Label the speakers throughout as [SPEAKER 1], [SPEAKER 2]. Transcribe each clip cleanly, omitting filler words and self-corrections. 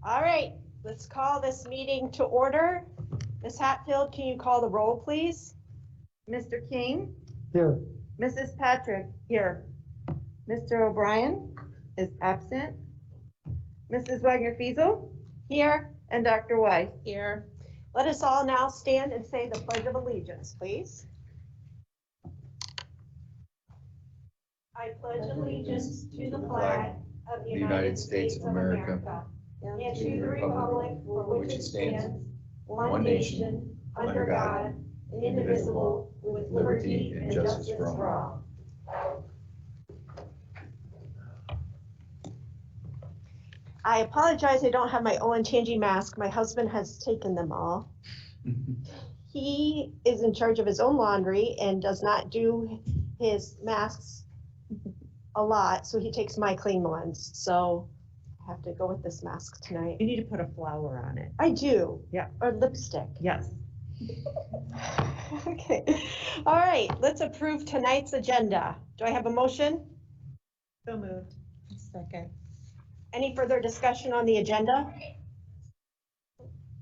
[SPEAKER 1] All right, let's call this meeting to order. Ms. Hatfield, can you call the roll, please?
[SPEAKER 2] Mr. King?
[SPEAKER 3] Here.
[SPEAKER 2] Mrs. Patrick? Here. Mr. O'Brien is absent. Mrs. Wagner-Fiesel?
[SPEAKER 1] Here.
[SPEAKER 2] And Dr. Weiss?
[SPEAKER 1] Here. Let us all now stand and say the Pledge of Allegiance, please. I pledge allegiance to the flag of the United States of America and to the republic for which it stands, one nation, under God, indivisible, with liberty and justice for all. I apologize, I don't have my Olentangy mask. My husband has taken them all. He is in charge of his own laundry and does not do his masks a lot, so he takes my clean ones. So I have to go with this mask tonight.
[SPEAKER 2] You need to put a flower on it.
[SPEAKER 1] I do.
[SPEAKER 2] Yeah.
[SPEAKER 1] Or lipstick.
[SPEAKER 2] Yes.
[SPEAKER 1] Okay. All right, let's approve tonight's agenda. Do I have a motion?
[SPEAKER 2] So moved. Second.
[SPEAKER 1] Any further discussion on the agenda?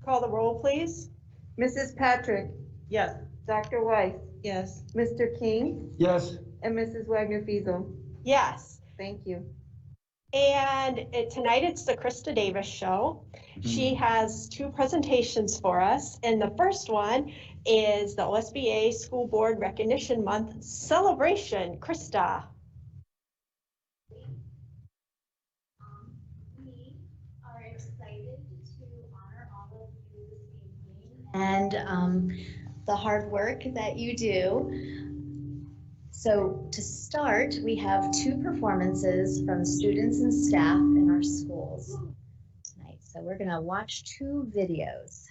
[SPEAKER 1] Call the roll, please.
[SPEAKER 2] Mrs. Patrick?
[SPEAKER 4] Yes.
[SPEAKER 2] Dr. Weiss?
[SPEAKER 4] Yes.
[SPEAKER 2] Mr. King?
[SPEAKER 3] Yes.
[SPEAKER 2] And Mrs. Wagner-Fiesel?
[SPEAKER 1] Yes.
[SPEAKER 2] Thank you.
[SPEAKER 1] And tonight it's the Krista Davis show. She has two presentations for us. And the first one is the OSBA School Board Recognition Month celebration. Krista.
[SPEAKER 5] We are excited to honor all of you this evening and the hard work that you do. So to start, we have two performances from students and staff in our schools tonight. So we're going to watch two videos.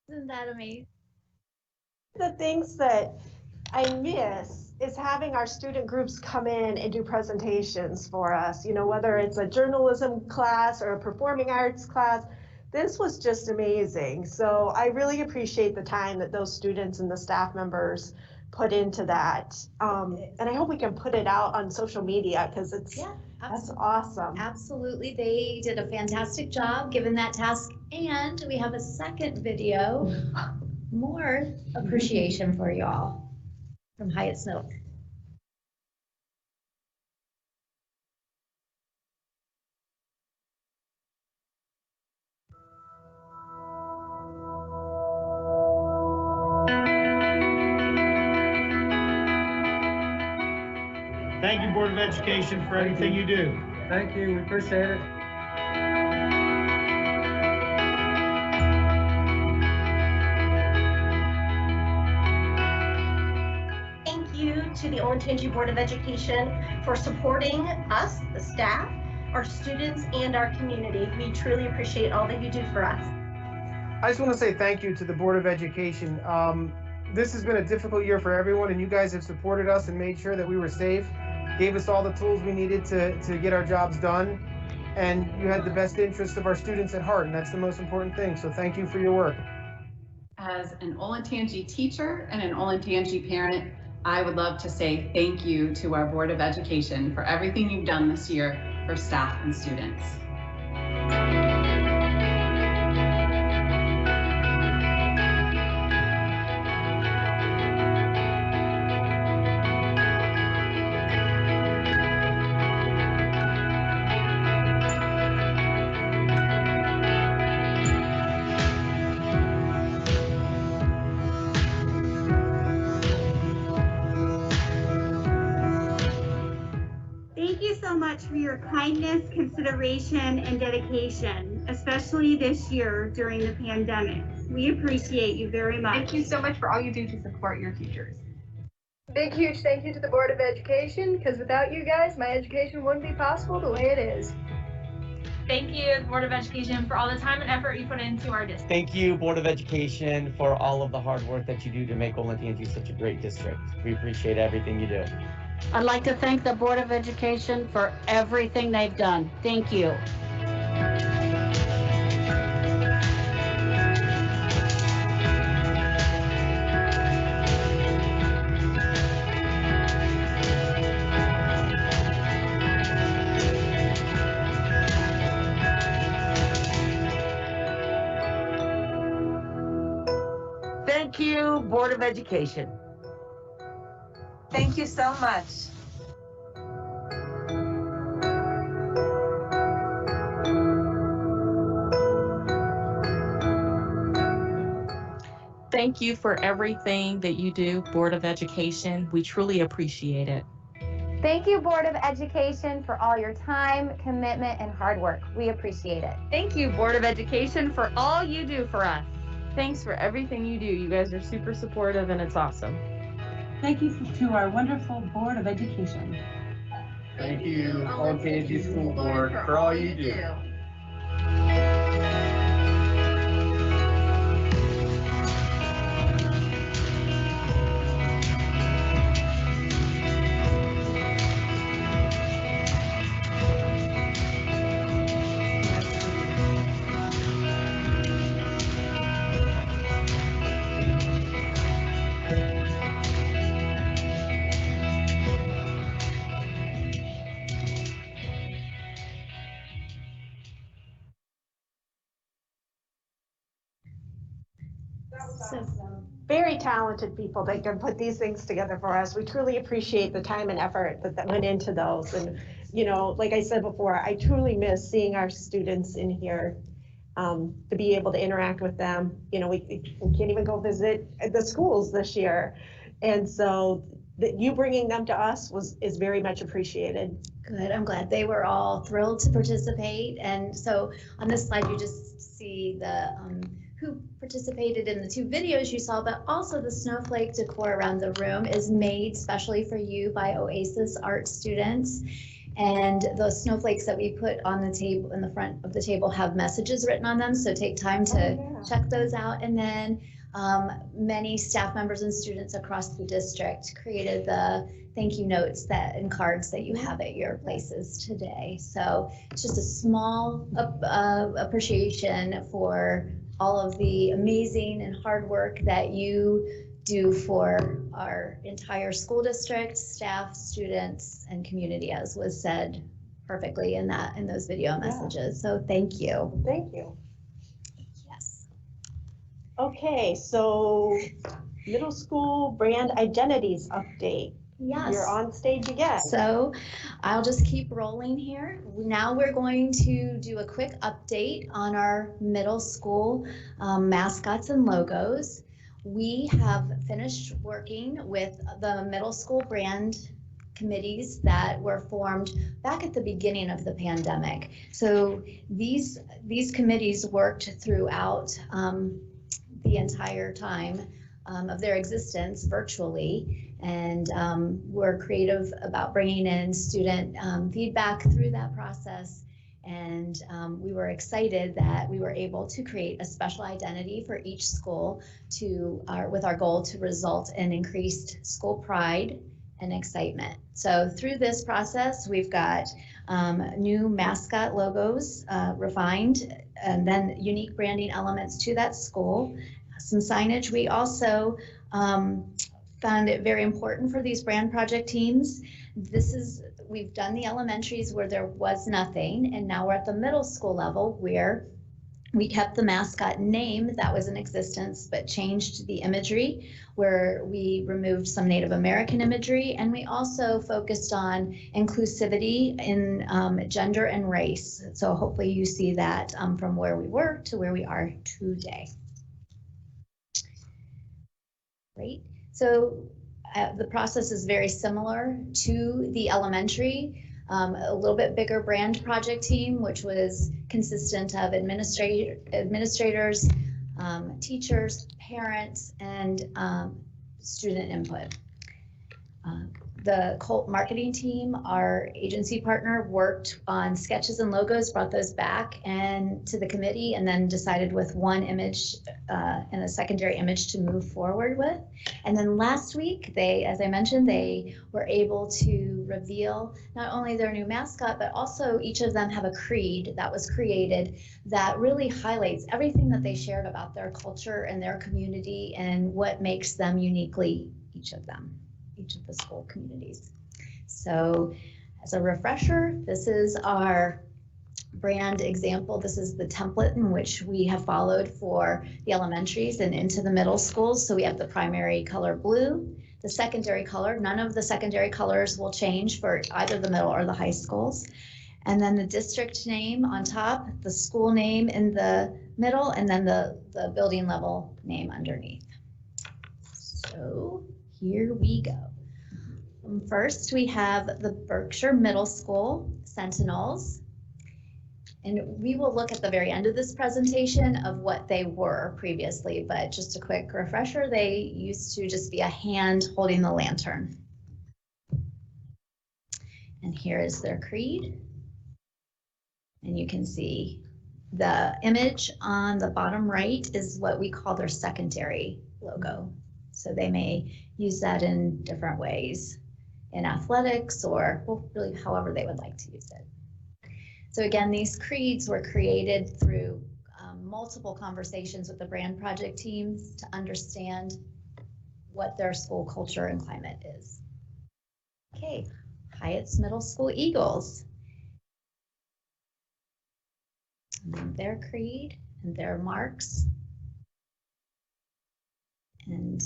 [SPEAKER 5] Isn't that amazing?
[SPEAKER 1] The things that I miss is having our student groups come in and do presentations for us, you know, whether it's a journalism class or a performing arts class. this was just amazing. So I really appreciate the time that those students and the staff members put into that. And I hope we can put it out on social media because that's awesome.
[SPEAKER 5] Absolutely. They did a fantastic job given that task. And we have a second video, more appreciation for y'all from Hyatt Snow.
[SPEAKER 3] Thank you, Board of Education, for everything you do.
[SPEAKER 4] Thank you, we appreciate it.
[SPEAKER 6] Thank you to the Olentangy Board of Education for supporting us, the staff, our students, and our community. We truly appreciate all that you do for us.
[SPEAKER 7] I just want to say thank you to the Board of Education. This has been a difficult year for everyone, and you guys have supported us and made sure that we were safe, gave us all the tools we needed to get our jobs done, and you had the best interests of our students at heart, and that's the most important thing. So thank you for your work.
[SPEAKER 8] As an Olentangy teacher and an Olentangy parent, I would love to say thank you to our Board of Education for everything you've done this year for staff and students.
[SPEAKER 9] Thank you so much for your kindness, consideration, and dedication, especially this year during the pandemic. We appreciate you very much.
[SPEAKER 10] Thank you so much for all you do to support your teachers.
[SPEAKER 2] Big, huge thank you to the Board of Education, because without you guys, my education wouldn't be possible the way it is.
[SPEAKER 10] Thank you, Board of Education, for all the time and effort you put into our district.
[SPEAKER 11] Thank you, Board of Education, for all of the hard work that you do to make Olentangy such a great district. We appreciate everything you do.
[SPEAKER 12] I'd like to thank the Board of Education for everything they've done. Thank you.
[SPEAKER 13] Thank you, Board of Education.
[SPEAKER 2] Thank you so much.
[SPEAKER 14] Thank you for everything that you do, Board of Education. We truly appreciate it.
[SPEAKER 15] Thank you, Board of Education, for all your time, commitment, and hard work. We appreciate it.
[SPEAKER 16] Thank you, Board of Education, for all you do for us. Thanks for everything you do. You guys are super supportive and it's awesome.
[SPEAKER 17] Thank you to our wonderful Board of Education.
[SPEAKER 4] Thank you, Olentangy School Board, for all you do.
[SPEAKER 1] So very talented people that can put these things together for us. We truly appreciate the time and effort that went into those. And, you know, like I said before, I truly miss seeing our students in here, to be able to interact with them. You know, we can't even go visit the schools this year. And so you bringing them to us is very much appreciated.
[SPEAKER 5] Good. I'm glad they were all thrilled to participate. And so on this slide, you just see the who participated in the two videos you saw, but also the snowflake decor around the room is made specially for you by Oasis art students. And those snowflakes that we put on the table, in the front of the table, have messages written on them. So take time to check those out. And then Many staff members and students across the district created the thank you notes and cards that you have at your places today. So it's just a small appreciation for all of the amazing and hard work that you do for our entire school district, staff, students, and community, as was said perfectly in those video messages. So thank you.
[SPEAKER 1] Thank you.
[SPEAKER 5] Yes.
[SPEAKER 1] Okay, so middle school brand identities update.
[SPEAKER 5] Yes.
[SPEAKER 1] You're on stage again.
[SPEAKER 5] So I'll just keep rolling here. Now we're going to do a quick update on our middle school mascots and logos. We have finished working with the middle school brand committees that were formed back at the beginning of the pandemic. So these committees worked throughout the entire time of their existence virtually, and we're creative about bringing in student feedback through that process. And we were excited that we were able to create a special identity for each school with our goal to result in increased school pride and excitement. So through this process, we've got new mascot logos refined, and then unique branding elements to that school, some signage. We also found it very important for these brand project teams. We've done the elementaries where there was nothing, and now we're at the middle school level where we kept the mascot name that was in existence, but changed the imagery, where we removed some Native American imagery, and we also focused on inclusivity in gender and race. So hopefully you see that from where we were to where we are today. Great. So the process is very similar to the elementary. A little bit bigger brand project team, which was consistent of administrators, teachers, parents, and student input. The Colt marketing team, our agency partner, worked on sketches and logos, brought those back and to the committee, and then decided with one image and a secondary image to move forward with. And then last week, as I mentioned, they were able to reveal not only their new mascot, but also each of them have a creed that was created that really highlights everything that they shared about their culture and their community and what makes them uniquely each of the school communities. So as a refresher, this is our brand example. This is the template in which we have followed for the elementaries and into the middle schools. So we have the primary color blue, the secondary color. None of the secondary colors will change for either the middle or the high schools. And then the district name on top, the school name in the middle, and then the building level name underneath. So here we go. First, we have the Berkshire Middle School Sentinels. And we will look at the very end of this presentation of what they were previously, but just a quick refresher, they used to just be a hand holding the lantern. And here is their creed. And you can see the image on the bottom right is what we call their secondary logo. So they may use that in different ways in athletics or really however they would like to use it. So again, these creeds were created through multiple conversations with the brand project teams to understand what their school culture and climate is. Okay, Hyatt's Middle School Eagles. And their creed and their marks. And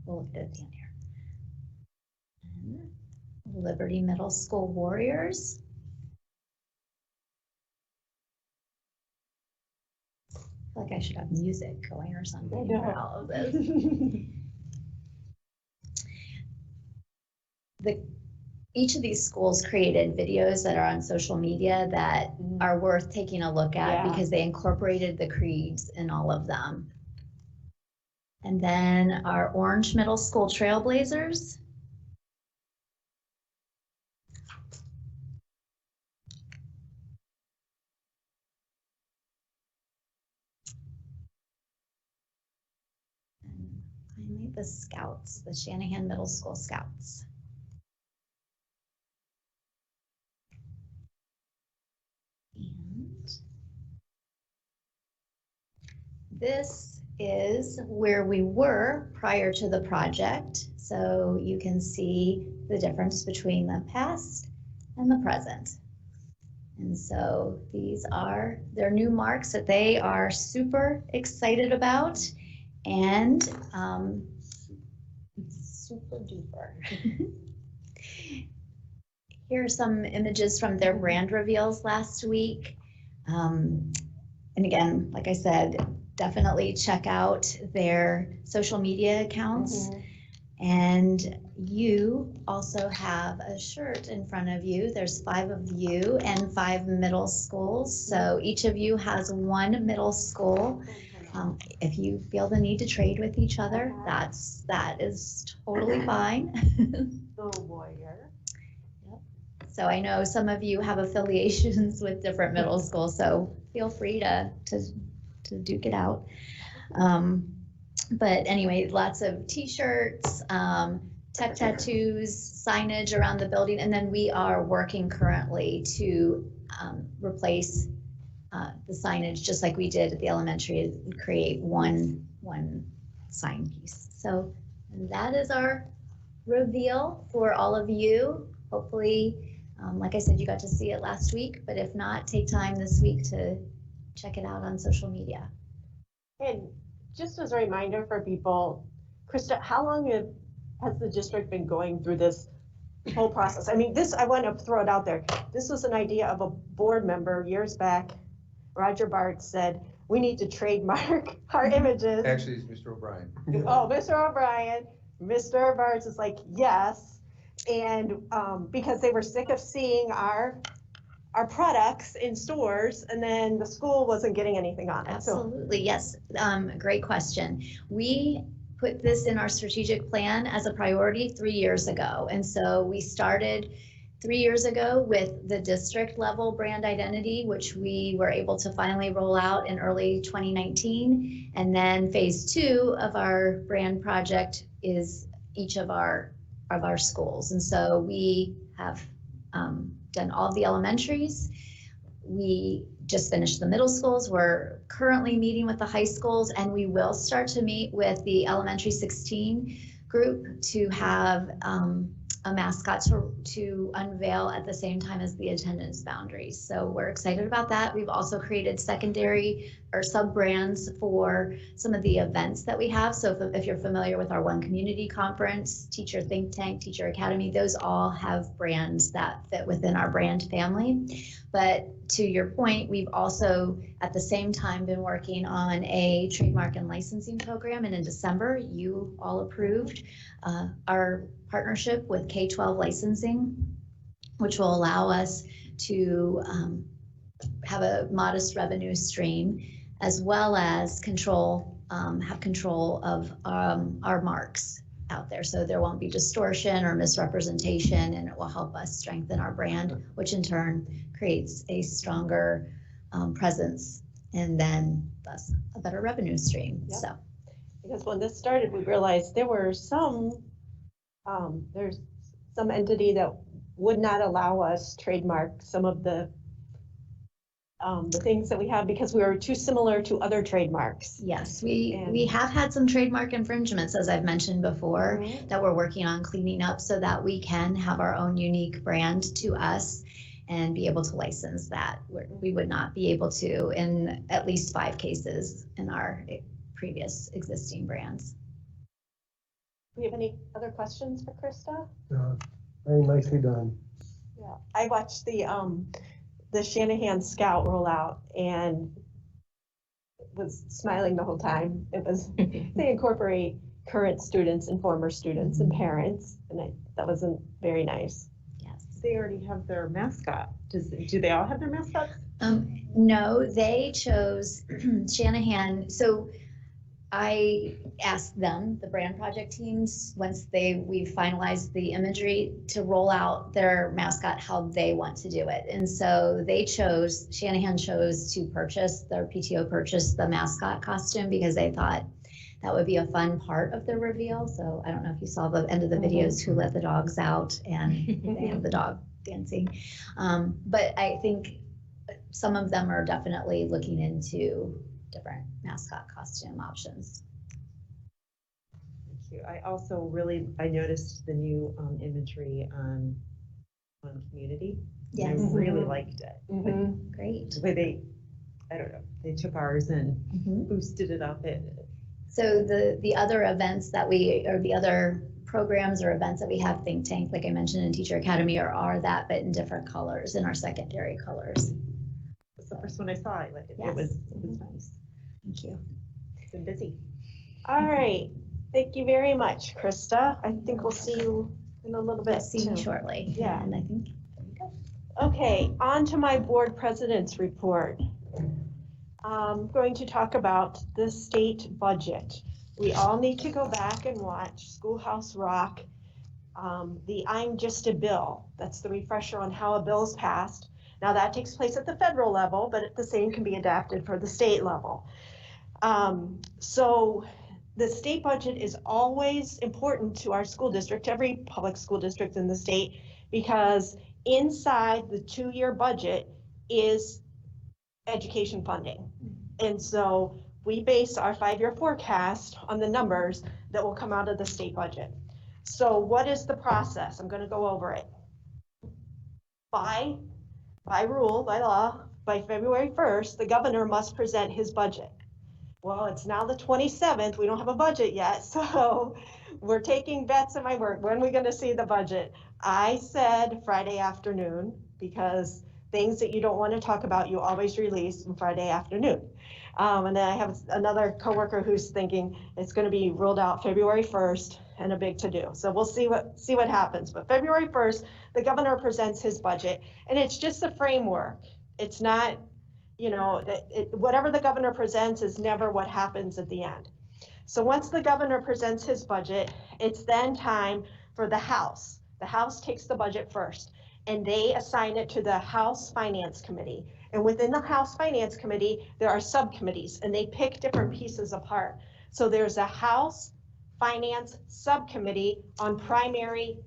[SPEAKER 5] we'll look at it at the end here. And Liberty Middle School Warriors. I feel like I should have music going or something for all of this. Each of these schools created videos that are on social media that are worth taking a look at because they incorporated the creeds in all of them. And then our Orange Middle School Trailblazers. the Scouts, the Shanahan Middle School Scouts. And this is where we were prior to the project. So you can see the difference between the past and the present. And so these are their new marks that they are super excited about, and super duper. Here are some images from their brand reveals last week. And again, like I said, definitely check out their social media accounts. And you also have a shirt in front of you. There's 5 of you and 5 middle schools. So each of you has 1 middle school. If you feel the need to trade with each other, that is totally fine.
[SPEAKER 1] Little warrior.
[SPEAKER 5] Yep. So I know some of you have affiliations with different middle schools, so feel free to duke it out. But anyway, lots of t-shirts, tech tattoos, signage around the building, and then we are working currently to replace the signage just like we did at the elementary, and create one sign piece. So that is our reveal for all of you. Hopefully, like I said, you got to see it last week, but if not, take time this week to check it out on social media.
[SPEAKER 1] And just as a reminder for people, Krista, how long has the district been going through this whole process? I mean, I want to throw it out there. This was an idea of a board member years back. Roger Bart said, we need to trademark our images.
[SPEAKER 18] Actually, it's Mr. O'Brien.
[SPEAKER 1] Oh, Mr. O'Brien. Mr. Bart is like, yes. And because they were sick of seeing our products in stores, and then the school wasn't getting anything on it.
[SPEAKER 5] Absolutely, yes. Great question. We put this in our strategic plan as a priority 3 years ago. And so we started 3 years ago with the district level brand identity, which we were able to finally roll out in early 2019. And then phase 2 of our brand project is each of our schools. And so we have done all the elementaries. We just finished the middle schools. We're currently meeting with the high schools, and we will start to meet with the elementary 16 group to have a mascot to unveil at the same time as the attendance boundaries. So we're excited about that. We've also created secondary or sub-brands for some of the events that we have. So if you're familiar with our One Community Conference, Teacher Think Tank, Teacher Academy, those all have brands that fit within our brand family. But to your point, we've also at the same time been working on a trademark and licensing program. And in December, you all approved our partnership with K-12 licensing, which will allow us to have a modest revenue stream, as well as have control of our marks out there. So there won't be distortion or misrepresentation, and it will help us strengthen our brand, which in turn creates a stronger presence, and then thus a better revenue stream. Yep. So,
[SPEAKER 1] because when this started, we realized there were there's some entity that would not allow us trademark some of the things that we have because we were too similar to other trademarks.
[SPEAKER 5] Yes, we have had some trademark infringements, as I've mentioned before, that we're working on cleaning up so that we can have our own unique brand to us and be able to license that. We would not be able to in at least 5 cases in our previous existing brands.
[SPEAKER 1] Do we have any other questions for Krista?
[SPEAKER 19] Very nicely done.
[SPEAKER 1] Yeah, I watched the Shanahan Scout rollout and was smiling the whole time. It was they incorporate current students and former students and parents, and that was very nice.
[SPEAKER 5] Yes,
[SPEAKER 20] they already have their mascot. Do they all have their mascots?
[SPEAKER 5] No, they chose Shanahan. So I asked them, the brand project teams, once we finalized the imagery, to roll out their mascot how they want to do it. And so Shanahan chose to their PTO purchased the mascot costume because they thought That would be a fun part of the reveal. So I don't know if you saw the end of the videos who let the dogs out and they have the dog dancing. But I think some of them are definitely looking into different mascot costume options.
[SPEAKER 20] Thank you. I also I noticed the new imagery on Community.
[SPEAKER 5] Yes.
[SPEAKER 20] I really liked it.
[SPEAKER 5] Great.
[SPEAKER 20] The way I don't know, they took ours and boosted it up.
[SPEAKER 5] So the other events that the other programs or events that we have Think Tank, like I mentioned in Teacher Academy, are that, but in different colors, in our secondary colors.
[SPEAKER 20] It's the first one I saw. It
[SPEAKER 5] Yes.
[SPEAKER 20] was nice.
[SPEAKER 5] Thank you.
[SPEAKER 20] It's been busy.
[SPEAKER 1] All right. Thank you very much, Krista. I think we'll see you in a little bit.
[SPEAKER 5] I'll see you
[SPEAKER 1] too.
[SPEAKER 5] shortly.
[SPEAKER 1] Yeah.
[SPEAKER 5] And I think,
[SPEAKER 1] Okay, on to my board president's report. I'm going to talk about the state budget. We all need to go back and watch Schoolhouse Rock, the I'm Just a Bill. That's the refresher on how a bill is passed. Now that takes place at the federal level, but the same can be adapted for the state level. So the state budget is always important to our school district, every public school district in the state, because inside the 2-year budget is education funding. And so we base our 5-year forecast on the numbers that will come out of the state budget. So what is the process? I'm going to go over it. By rule, by law, by February 1st, the governor must present his budget. Well, it's now the 27th. We don't have a budget yet, so we're taking bets at my work. When are we going to see the budget? I said Friday afternoon, because things that you don't want to talk about, you always release on Friday afternoon. And then I have another coworker who's thinking it's going to be rolled out February 1st and a big to-do. So we'll see what happens. But February 1st, the governor presents his budget, and it's just a framework. It's not, whatever the governor presents is never what happens at the end. So once the governor presents his budget, it's then time for the House. The House takes the budget first, and they assign it to the House Finance Committee. And within the House Finance Committee, there are subcommittees, and they pick different pieces apart. So there's a House Finance Subcommittee on primary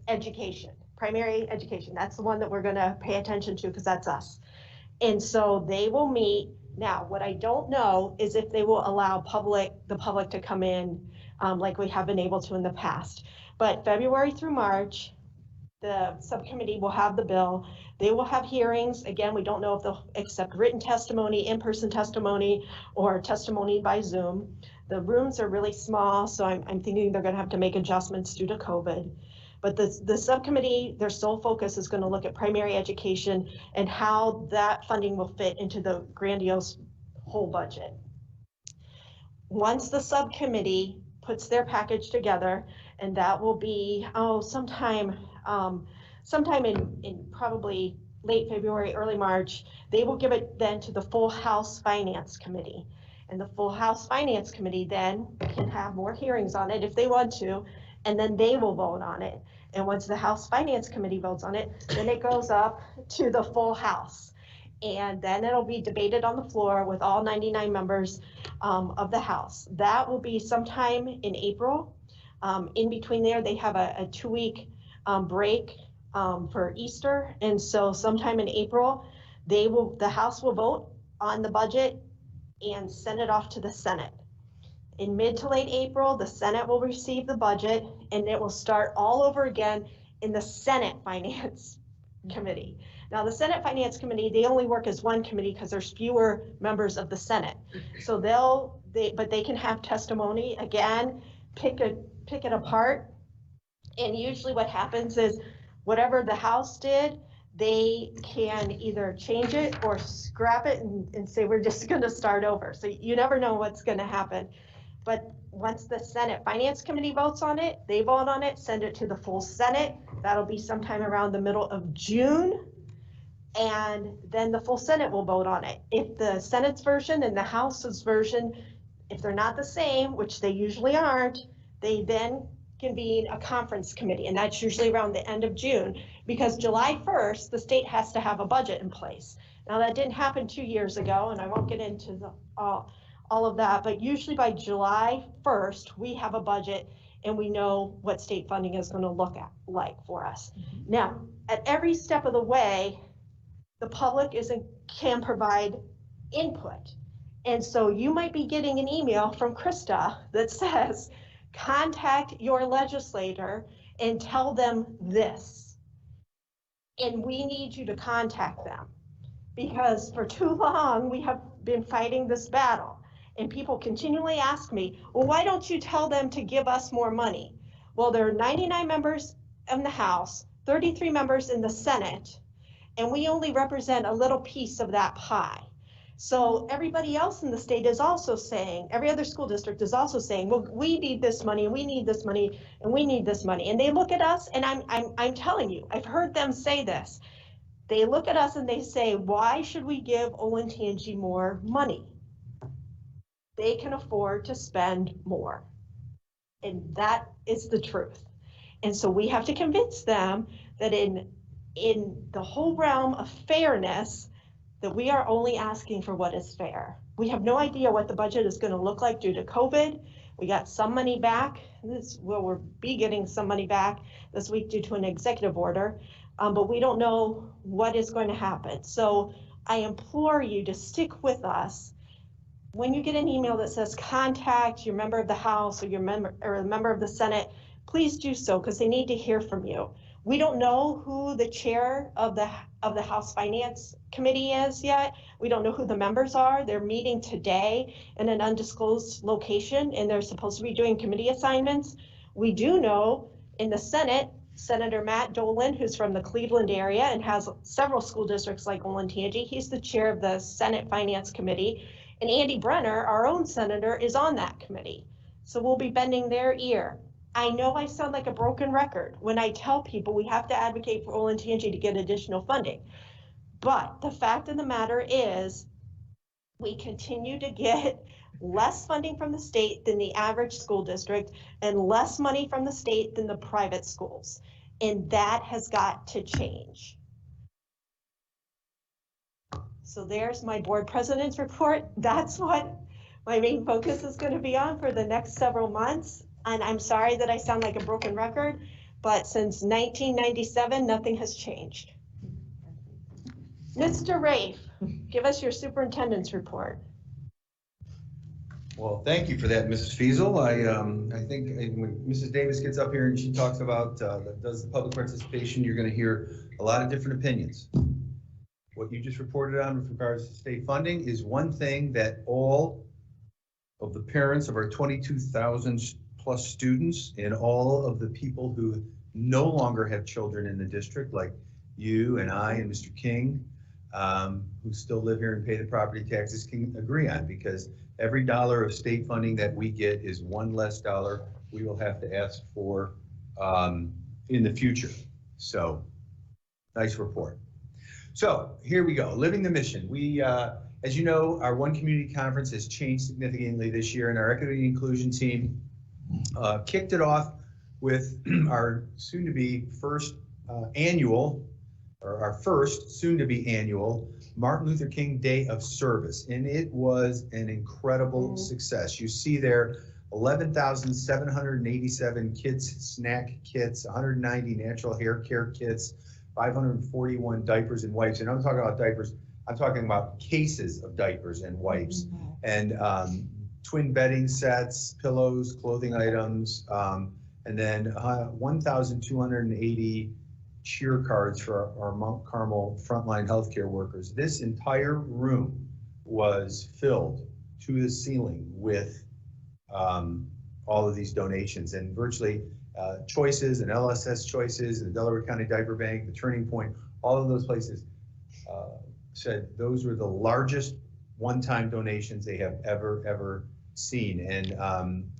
[SPEAKER 1] education. Primary education, that's the one that we're gonna pay attention to because that's us. And so they will meet. Now, what I don't know is if they will allow the public to come in like we have been able to in the past. But February through March, the subcommittee will have the bill. They will have hearings. Again, we don't know if they'll accept written testimony, in-person testimony, or testimony by Zoom. The rooms are really small, so I'm thinking they're gonna have to make adjustments due to COVID. But the subcommittee, their sole focus is going to look at primary education and how that funding will fit into the grandiose whole budget. Once the subcommittee puts their package together, and that will be, sometime in probably late February, early March, they will give it then to the full House Finance Committee. And the full House Finance Committee then can have more hearings on it if they want to, and then they will vote on it. And once the House Finance Committee votes on it, then it goes up to the full House. And then it'll be debated on the floor with all 99 members of the House. That will be sometime in April. In between there, they have a 2-week break for Easter. And so sometime in April, the House will vote on the budget and send it off to the Senate. In mid to late April, the Senate will receive the budget, and it will start all over again in the Senate Finance Committee. Now, the Senate Finance Committee, they only work as one committee because there's fewer members of the Senate. So but they can have testimony, again, pick it apart. And usually what happens is whatever the House did, they can either change it or scrap it and say, we're just gonna start over. So you never know what's gonna happen. But once the Senate Finance Committee votes on it, they vote on it, send it to the full Senate. That'll be sometime around the middle of June. And then the full Senate will vote on it. If the Senate's version and the House's version, if they're not the same, which they usually aren't, they then convene a conference committee. And that's usually around the end of June, because July 1st, the state has to have a budget in place. Now that didn't happen 2 years ago, and I won't get into all all of that, but usually by July 1st, we have a budget and we know what state funding is going to look like for us. Now, at every step of the way, the public can provide input. And so you might be getting an email from Krista that says, contact your legislator and tell them this. And we need you to contact them, because for too long we have been fighting this battle. And people continually ask me, well, why don't you tell them to give us more money? Well, there are 99 members in the House, 33 members in the Senate, and we only represent a little piece of that pie. So everybody else in the state is also saying, every other school district is also saying, well, we need this money, and we need this money, and we need this money. And they look at us, and I'm telling you, I've heard them say this. They look at us and they say, why should we give Olentangy more money? They can afford to spend more. And that is the truth. And so we have to convince them that in the whole realm of fairness, that we are only asking for what is fair. We have no idea what the budget is going to look like due to COVID. We got some money back. We'll be getting some money back this week due to an executive order, but we don't know what is going to happen. So I implore you to stick with us. When you get an email that says contact your member of the House or a member of the Senate, please do so, because they need to hear from you. We don't know who the chair of the House Finance Committee is yet. We don't know who the members are. They're meeting today in an undisclosed location, and they're supposed to be doing committee assignments. We do know in the Senate, Senator Matt Dolan, who's from the Cleveland area and has several school districts like Olentangy, he's the chair of the Senate Finance Committee. And Andy Brenner, our own senator, is on that committee. So we'll be bending their ear. I know I sound like a broken record when I tell people we have to advocate for Olentangy to get additional funding. But the fact of the matter is, we continue to get less funding from the state than the average school district and less money from the state than the private schools. And that has got to change. So there's my board president's report. That's what my main focus is going to be on for the next several months. And I'm sorry that I sound like a broken record, but since 1997, nothing has changed. Mr. Rafe, give us your superintendent's report.
[SPEAKER 18] Well, thank you for that, Mrs. Fiesel. I think when Mrs. Davis gets up here and she talks about does the public participation, you're going to hear a lot of different opinions. What you just reported on with regards to state funding is one thing that all of the parents of our 22,000 plus students and all of the people who no longer have children in the district, like you and I and Mr. King, who still live here and pay the property taxes, can agree on, because every dollar of state funding that we get is one less dollar we will have to ask for in the future. So, nice report. So here we go, living the mission. We, as you know, our One Community Conference has changed significantly this year, and our equity and inclusion team kicked it off with our soon-to-be first annual, or our first soon-to-be annual Martin Luther King Day of Service, and it was an incredible success. You see there 11,787 kids snack kits, 190 natural hair care kits, 541 diapers and wipes. And I'm talking about diapers, I'm talking about cases of diapers and wipes, and twin bedding sets, pillows, clothing items, and then 1,280 cheer cards for our Mount Carmel frontline healthcare workers. This entire room was filled to the ceiling with all of these donations, and virtually Choices and LSS Choices and the Delaware County Diaper Bank, the Turning Point, all of those places said those were the largest one-time donations they have ever seen. And I'm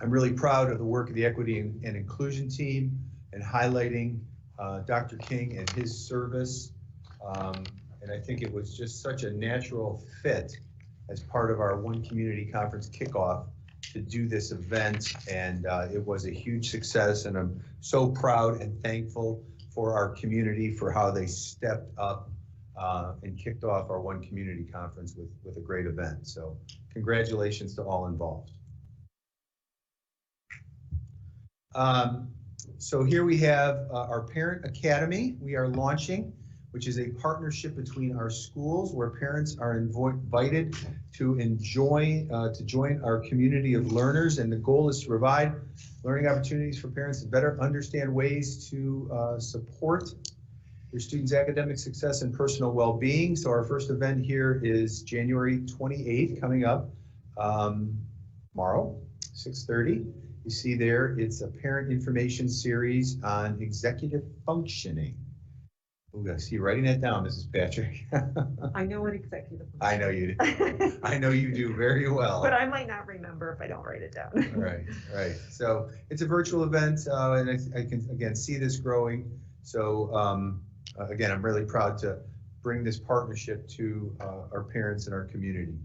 [SPEAKER 18] really proud of the work of the Equity and Inclusion team and highlighting Dr. King and his service. And I think it was just such a natural fit as part of our One Community Conference kickoff to do this event, and it was a huge success, and I'm so proud and thankful for our community for how they stepped up and kicked off our One Community Conference with a great event. So congratulations to all involved. So here we have our Parent Academy we are launching, which is a partnership between our schools where parents are invited to join our community of learners. And the goal is to provide learning opportunities for parents to better understand ways to support your students' academic success and personal well-being. So our first event here is January 28th, coming up tomorrow, 6:30. You see there, it's a parent information series on executive functioning. Ooh, I see you writing that down, Mrs. Patrick.
[SPEAKER 20] I know what executive.
[SPEAKER 18] I know you do. I know you do very well.
[SPEAKER 20] But I might not remember if I don't write it down.
[SPEAKER 18] Right. So it's a virtual event, and I can again see this growing. So again, I'm really proud to bring this partnership to our parents and our community.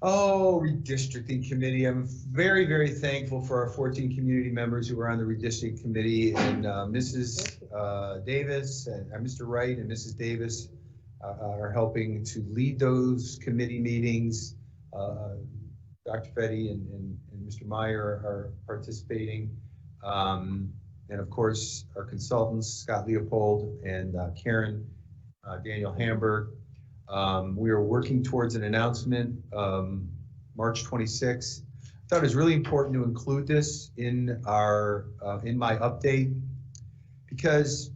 [SPEAKER 18] Oh, redistricting committee. I'm very, very thankful for our 14 community members who are on the redistricting committee, and Mrs. Davis and Mr. Wright and Mrs. Davis are helping to lead those committee meetings. Dr. Fetty and Mr. Meyer are participating. And of course, our consultants, Scott Leopold and Karen Daniel Hamburg. We are working towards an announcement March 26th. I thought it was really important to include this in my update because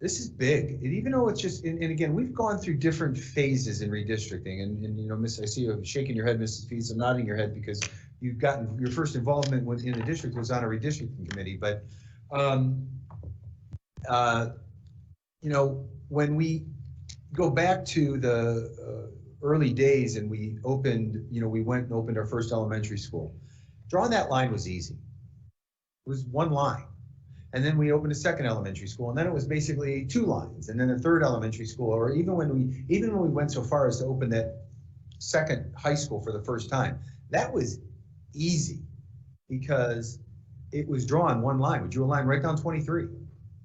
[SPEAKER 18] this is big. And even though it's just, and again, we've gone through different phases in redistricting, and you know, Miss, I see you shaking your head, Mrs. Fees, I'm nodding your head because you've gotten your first involvement in the district was on a redistricting committee. But you know, when we go back to the early days and we opened, you know, we went and opened our first elementary school. Drawing that line was easy. It was one line. And then we opened a second elementary school, and then it was basically 2 lines, and then a third elementary school, or even when we went so far as to open that second high school for the first time, that was easy because it was drawn one line. We drew a line right down 23.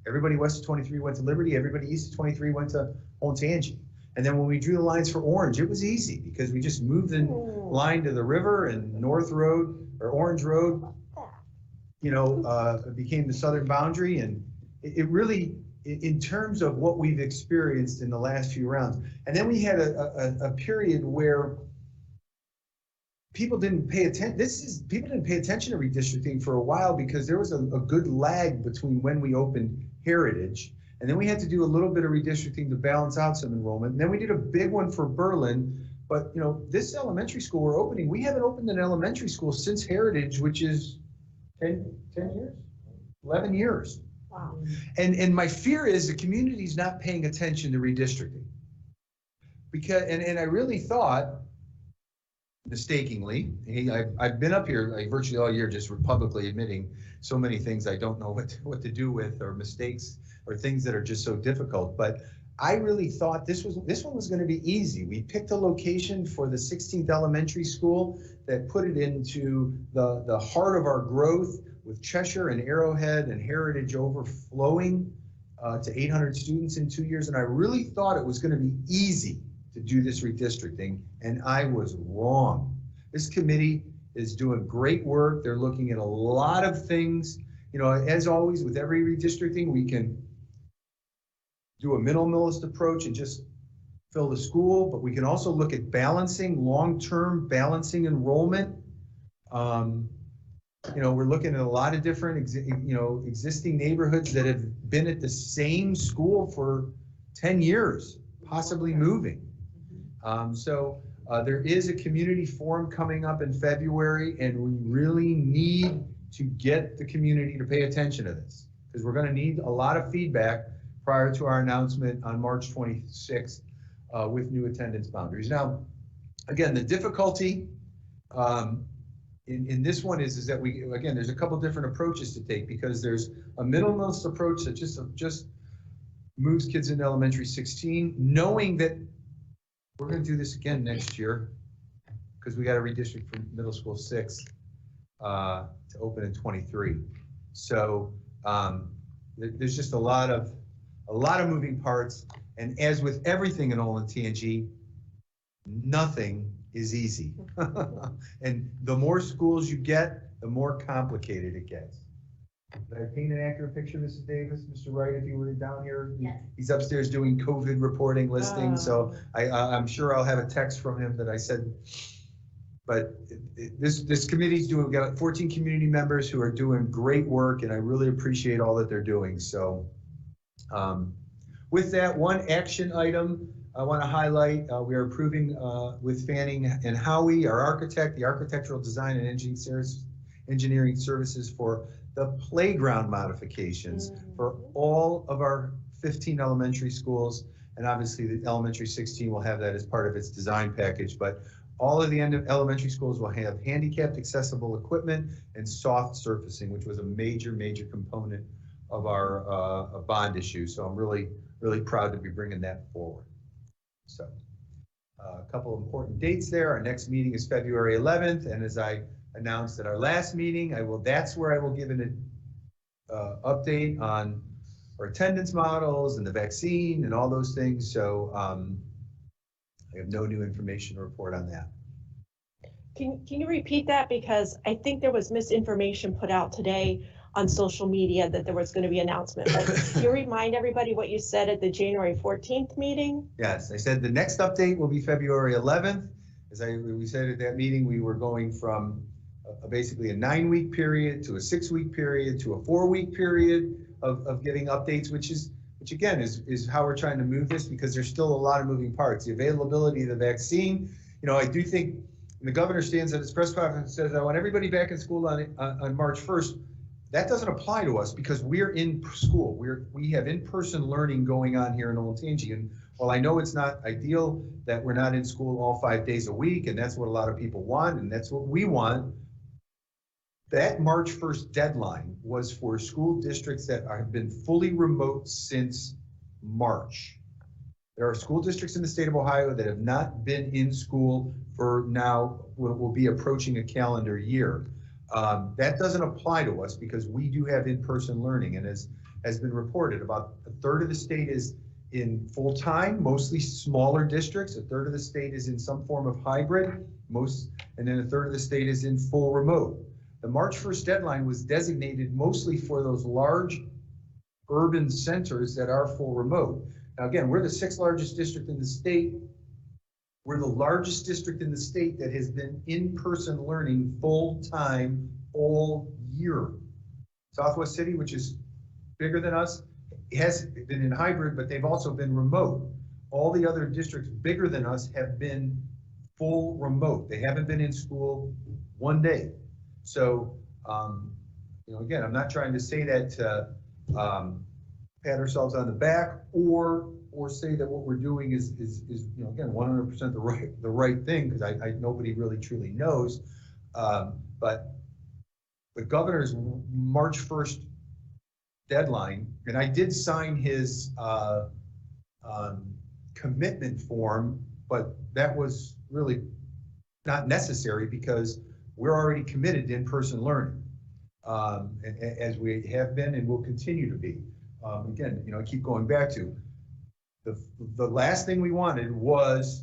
[SPEAKER 18] Everybody west of 23 went to Liberty, everybody east of 23 went to Olentangy. And then when we drew the lines for Orange, it was easy because we just moved the line to the river, and North Road or Orange Road, you know, became the southern boundary. And it really, in terms of what we've experienced in the last few rounds. And then we had a period where people didn't pay attention. People didn't pay attention to redistricting for a while because there was a good lag between when we opened Heritage, and then we had to do a little bit of redistricting to balance out some enrollment. And then we did a big one for Berlin. But you know, this elementary school we're opening, we haven't opened an elementary school since Heritage, which is 10 years, 11 years.
[SPEAKER 1] Wow.
[SPEAKER 18] And my fear is the community's not paying attention to redistricting. Because, and I really thought, mistakenly, I've been up here like virtually all year just publicly admitting so many things I don't know what to do with, or mistakes or things that are just so difficult. But I really thought this one was going to be easy. We picked a location for the 16th elementary school that put it into the heart of our growth, with Cheshire and Arrowhead and Heritage overflowing to 800 students in 2 years. And I really thought it was going to be easy to do this redistricting, and I was wrong. This committee is doing great work. They're looking at a lot of things. You know, as always with every redistricting, we can do a minimalist approach and just fill the school, but we can also look at balancing, long-term balancing enrollment. You know, we're looking at a lot of different, existing neighborhoods that have been at the same school for 10 years, possibly moving. So there is a community forum coming up in February, and we really need to get the community to pay attention to this, because we're going to need a lot of feedback prior to our announcement on March 26th with new attendance boundaries. Now, again, the difficulty in this one is that there's a couple different approaches to take, because there's a minimalist approach that just moves kids into elementary 16, knowing that we're going to do this again next year because we got to redistrict from middle school 6 to open in 23. So there's just a lot of a lot of moving parts. And as with everything in Olentangy, nothing is easy. And the more schools you get, the more complicated it gets. Did I paint an accurate picture, Mrs. Davis? Mr. Wright, if you were down here?
[SPEAKER 5] Yes.
[SPEAKER 18] He's upstairs doing COVID reporting listings, so I'm sure I'll have a text from him that I said, but this committee's doing, we've got 14 community members who are doing great work, and I really appreciate all that they're doing. So with that, one action item I want to highlight, we are approving with Fanning and Howie, our architect, the architectural design and engineering services for the playground modifications for all of our 15 elementary schools. And obviously the elementary 16 will have that as part of its design package, but all of the elementary schools will have handicapped accessible equipment and soft surfacing, which was a major component of our bond issue. So I'm really proud to be bringing that forward. So a couple of important dates there. Our next meeting is February 11th. And as I announced at our last meeting, that's where I will give an update on our attendance models and the vaccine and all those things. So I have no new information to report on that.
[SPEAKER 1] Can you repeat that? Because I think there was misinformation put out today on social media that there was going to be an announcement. But can you remind everybody what you said at the January 14th meeting?
[SPEAKER 18] Yes, I said the next update will be February 11th. As we said at that meeting, we were going from basically a 9-week period to a 6-week period to a 4-week period of giving updates, which again is how we're trying to move this, because there's still a lot of moving parts. The availability of the vaccine, I do think, and the governor stands at his press conference and says, I want everybody back in school on March 1st. That doesn't apply to us because we're in school. We have in-person learning going on here in Olentangy. And while I know it's not ideal that we're not in school all 5 days a week, and that's what a lot of people want, and that's what we want, that March 1st deadline was for school districts that have been fully remote since March. There are school districts in the state of Ohio that have not been in school for now, will be approaching a calendar year. That doesn't apply to us because we do have in-person learning, and as has been reported, about a third of the state is in full-time, mostly smaller districts. A third of the state is in some form of hybrid, and then a third of the state is in full remote. The March 1st deadline was designated mostly for those large urban centers that are full remote. Now again, we're the 6th largest district in the state. We're the largest district in the state that has been in-person learning full-time all year. Southwest City, which is bigger than us, has been in hybrid, but they've also been remote. All the other districts bigger than us have been full remote. They haven't been in school one day. So, again, I'm not trying to say that to pat ourselves on the back or say that what we're doing is again 100% the right thing, because nobody really truly knows. But the governor's March 1st deadline, and I did sign his commitment form, but that was really not necessary because we're already committed to in-person learning, as we have been and will continue to be. Again, I keep going back to the last thing we wanted was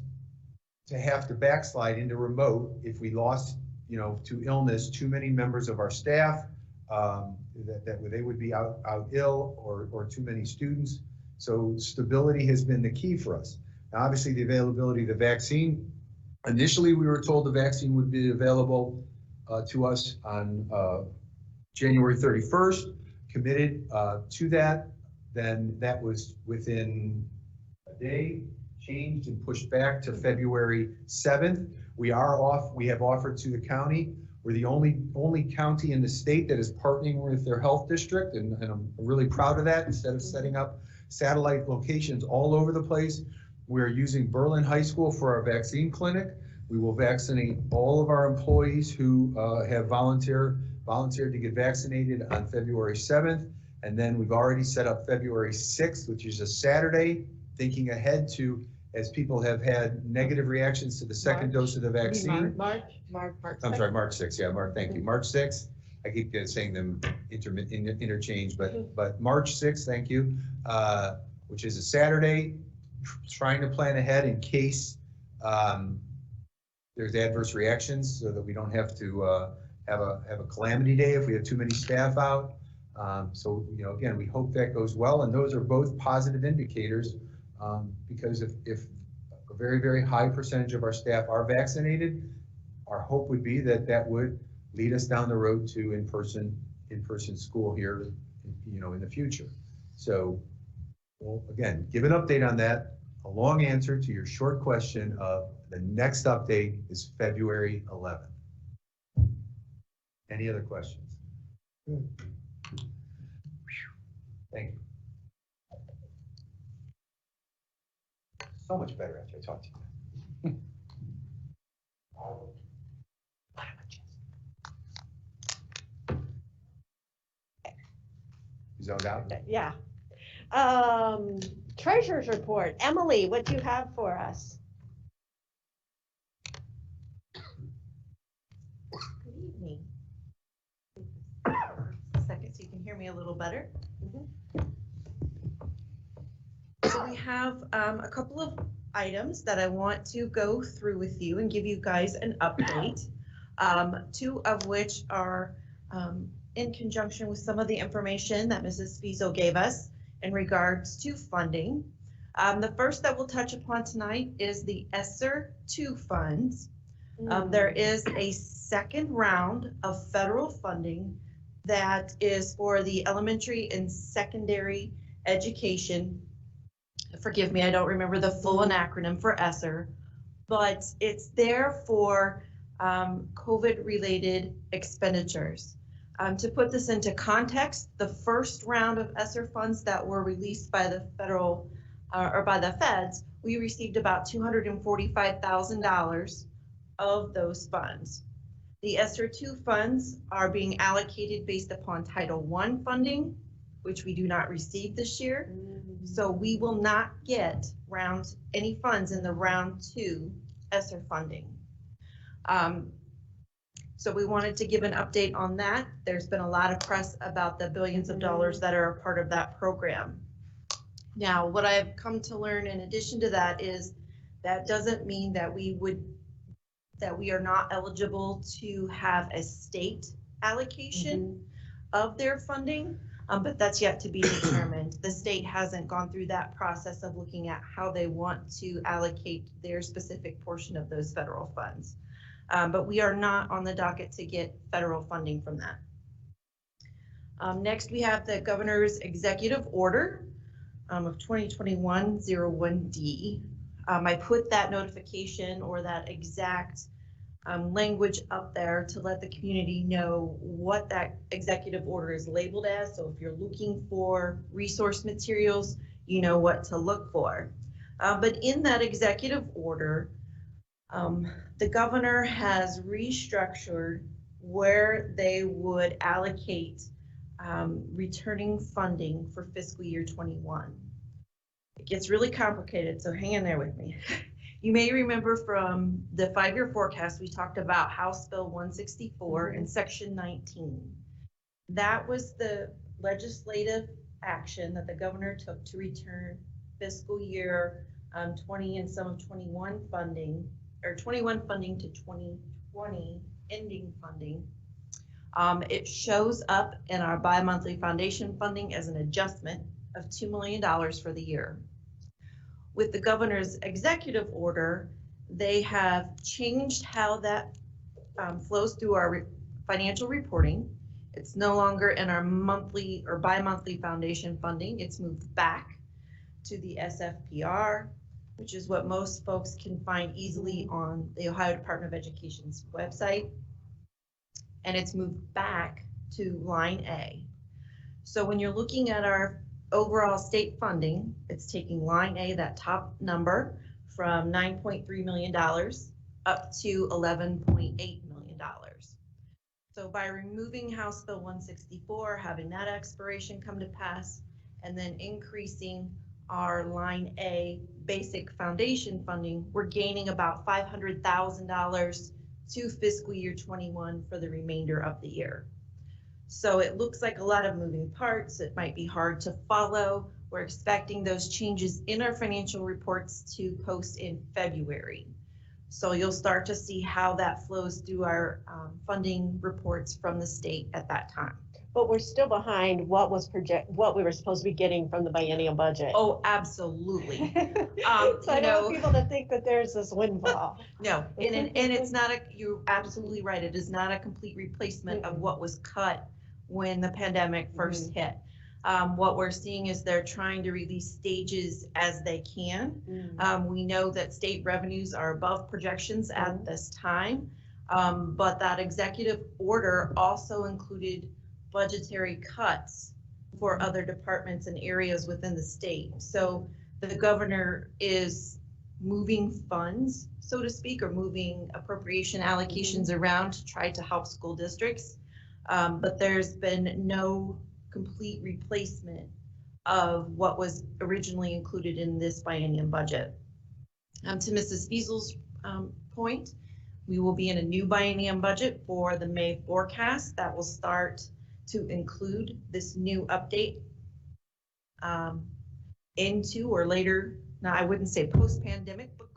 [SPEAKER 18] to have to backslide into remote if we lost, to illness, too many members of our staff, that they would be out ill, or too many students. So stability has been the key for us. Now, obviously, the availability of the vaccine. Initially, we were told the vaccine would be available to us on January 31st, committed to that. Then that was within a day, changed and pushed back to February 7th. We have offered to the county. We're the only county in the state that is partnering with their health district, and I'm really proud of that. Instead of setting up satellite locations all over the place, we're using Berlin High School for our vaccine clinic. We will vaccinate all of our employees who have volunteered to get vaccinated on February 7th. And then we've already set up February 6th, which is a Saturday, thinking ahead to, as people have had negative reactions to the second dose of the vaccine.
[SPEAKER 1] March
[SPEAKER 18] I'm sorry, March 6th. Yeah, thank you. March 6th. I keep saying them interchange, but March 6th, thank you. which is a Saturday, trying to plan ahead in case there's adverse reactions so that we don't have to have a calamity day if we have too many staff out. So, you know, again, we hope that goes well, and those are both positive indicators because if a very, very high percentage of our staff are vaccinated, our hope would be that that would lead us down the road to in-person school here, you know, in the future. So, well, again, give an update on that. A long answer to your short question of the next update is February 11th. Any other questions? Thank you. So much better after I talk to you. You zoned out?
[SPEAKER 1] Yeah. Treasurer's report. Emily, what do you have for us?
[SPEAKER 21] Good evening. A second so you can hear me a little better. So we have a couple of items that I want to go through with you and give you guys an update. Two of which are in conjunction with some of the information that Mrs. Fiesel gave us in regards to funding. The first that we'll touch upon tonight is the ESSER 2 funds. There is a second round of federal funding that is for the elementary and secondary education. Forgive me, I don't remember the full acronym for ESSER, but it's there for COVID-related expenditures. To put this into context, the first round of ESSER funds that were released by the federal or by the feds, we received about $245,000 of those funds. The ESSER 2 funds are being allocated based upon Title I funding, which we do not receive this year. So we will not get any funds in the round 2 ESSER funding. So we wanted to give an update on that. There's been a lot of press about the billions of dollars that are a part of that program. Now, what I've come to learn in addition to that is that doesn't mean that we are not eligible to have a state allocation of their funding, but that's yet to be determined. The state hasn't gone through that process of looking at how they want to allocate their specific portion of those federal funds. But we are not on the docket to get federal funding from that. Next, we have the governor's executive order of 2021-01D. I put that notification or that exact language up there to let the community know what that executive order is labeled as. So if you're looking for resource materials, you know what to look for. But in that executive order, the governor has restructured where they would allocate returning funding for fiscal year 21. It gets really complicated, so hang in there with me. You may remember from the 5-year forecast, we talked about House Bill 164 and Section 19. That was the legislative action that the governor took to return fiscal year 20 and some of 21 funding, or 21 funding to 2020 ending funding. It shows up in our bi-monthly foundation funding as an adjustment of $2 million for the year. With the governor's executive order, they have changed how that flows through our financial reporting. It's no longer in our monthly or bi-monthly foundation funding. It's moved back to the SFPR, which is what most folks can find easily on the Ohio Department of Education's website. And it's moved back to line A. So when you're looking at our overall state funding, it's taking line A, that top number, from $9.3 million up to $11.8 million. So by removing House Bill 164, having that expiration come to pass, and then increasing our line A basic foundation funding, we're gaining about $500,000 to fiscal year 21 for the remainder of the year. So it looks like a lot of moving parts. It might be hard to follow We're expecting those changes in our financial reports to post in February. So you'll start to see how that flows through our funding reports from the state at that time.
[SPEAKER 1] But we're still behind what we were supposed to be getting from the biennial budget.
[SPEAKER 21] Oh, absolutely.
[SPEAKER 1] So I don't want people to think that there's this windfall.
[SPEAKER 21] No, and it's not you're absolutely right. It is not a complete replacement of what was cut when the pandemic first hit. What we're seeing is they're trying to release stages as they can. We know that state revenues are above projections at this time, but that executive order also included budgetary cuts for other departments and areas within the state. So the governor is moving funds, so to speak, or moving appropriation allocations around to try to help school districts. But there's been no complete replacement of what was originally included in this biennium budget. To Mrs. Fiesel's point, we will be in a new biennium budget for the May forecast that will start to include this new update into or later, now I wouldn't say post-pandemic, but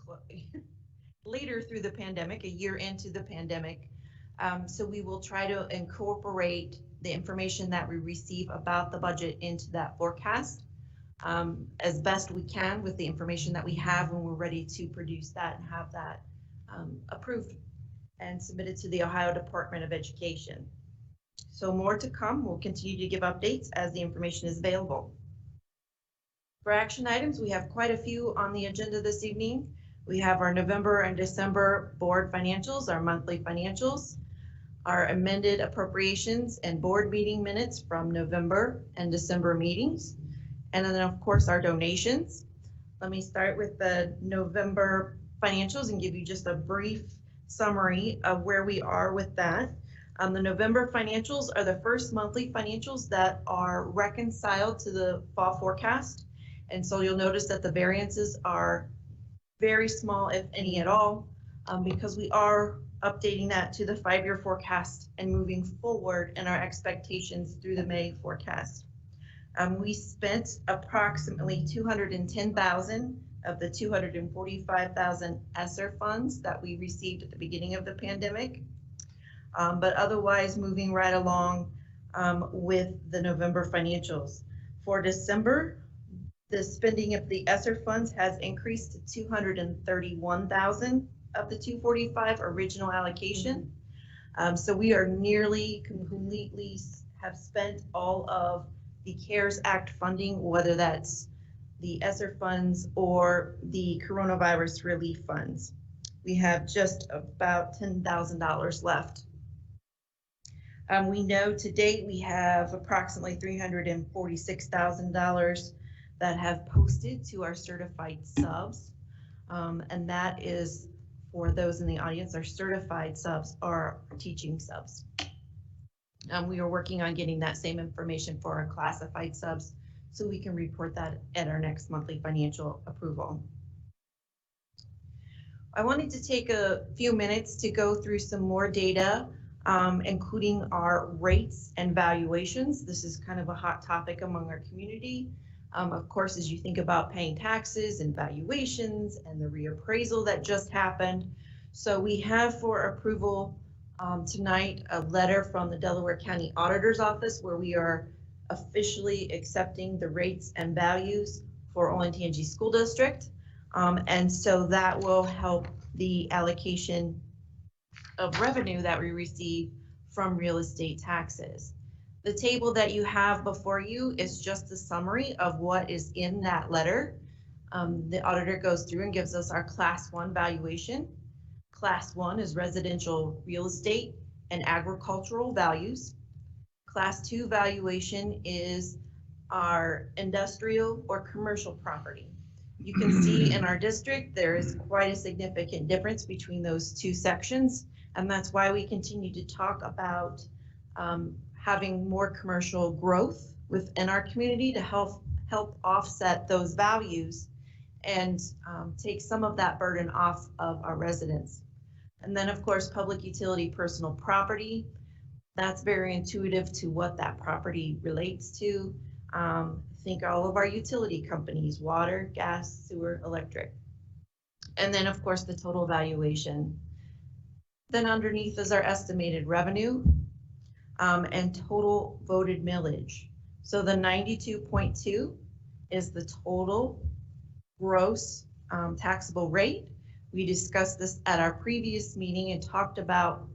[SPEAKER 21] later through the pandemic, a year into the pandemic. So we will try to incorporate the information that we receive about the budget into that forecast as best we can with the information that we have when we're ready to produce that and have that approved and submitted to the Ohio Department of Education. So more to come. We'll continue to give updates as the information is available. For action items, we have quite a few on the agenda this evening. We have our November and December board financials, our monthly financials, our amended appropriations and board meeting minutes from November and December meetings, and then of course our donations. Let me start with the November financials and give you just a brief summary of where we are with that. The November financials are the first monthly financials that are reconciled to the fall forecast. And so you'll notice that the variances are very small, if any at all, because we are updating that to the 5-year forecast and moving forward in our expectations through the May forecast. We spent approximately $210,000 of the $245,000 ESSER funds that we received at the beginning of the pandemic. But otherwise moving right along with the November financials. For December, the spending of the ESSER funds has increased to $231,000 of the 245 original allocation. So we are nearly completely have spent all of the CARES Act funding, whether that's the ESSER funds or the coronavirus relief funds. We have just about $10,000 left. We know to date we have approximately $346,000 that have posted to our certified subs. And that is, for those in the audience, our certified subs are teaching subs. We are working on getting that same information for our classified subs so we can report that at our next monthly financial approval. I wanted to take a few minutes to go through some more data, including our rates and valuations. This is kind of a hot topic among our community. Of course, as you think about paying taxes and valuations and the reappraisal that just happened. So we have for approval tonight a letter from the Delaware County Auditor's Office where we are officially accepting the rates and values for Olentangy School District. And so that will help the allocation of revenue that we receive from real estate taxes. The table that you have before you is just a summary of what is in that letter. The auditor goes through and gives us our Class 1 valuation. Class 1 is residential real estate and agricultural values. Class 2 valuation is our industrial or commercial property. You can see in our district there is quite a significant difference between those two sections, and that's why we continue to talk about having more commercial growth within our community to help offset those values and take some of that burden off of our residents. And then of course, public utility personal property. That's very intuitive to what that property relates to. Think all of our utility companies, water, gas, sewer, electric. And then of course the total valuation. Then underneath is our estimated revenue and total voted millage. So the 92.2 is the total gross taxable rate. We discussed this at our previous meeting and talked about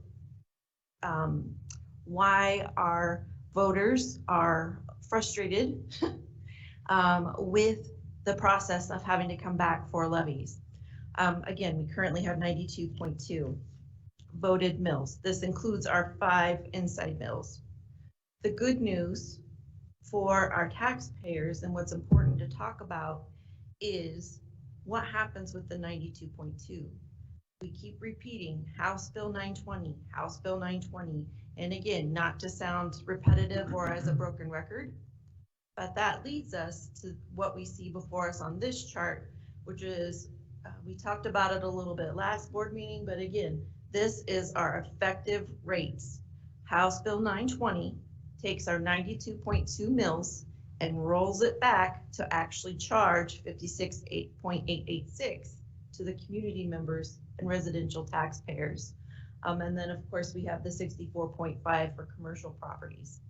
[SPEAKER 21] why our voters are frustrated with the process of having to come back for levies. Again, we currently have 92.2 voted mills. This includes our 5 inside mills. The good news for our taxpayers and what's important to talk about is what happens with the 92.2. We keep repeating House Bill 920, House Bill 920. And again, not to sound repetitive or as a broken record, but that leads us to what we see before us on this chart, which is, we talked about it a little bit last board meeting, but again, this is our effective rates. House Bill 920 takes our 92.2 mills and rolls it back to actually charge 56.886 to the community members and residential taxpayers. And then of course we have the 64.5 for commercial properties.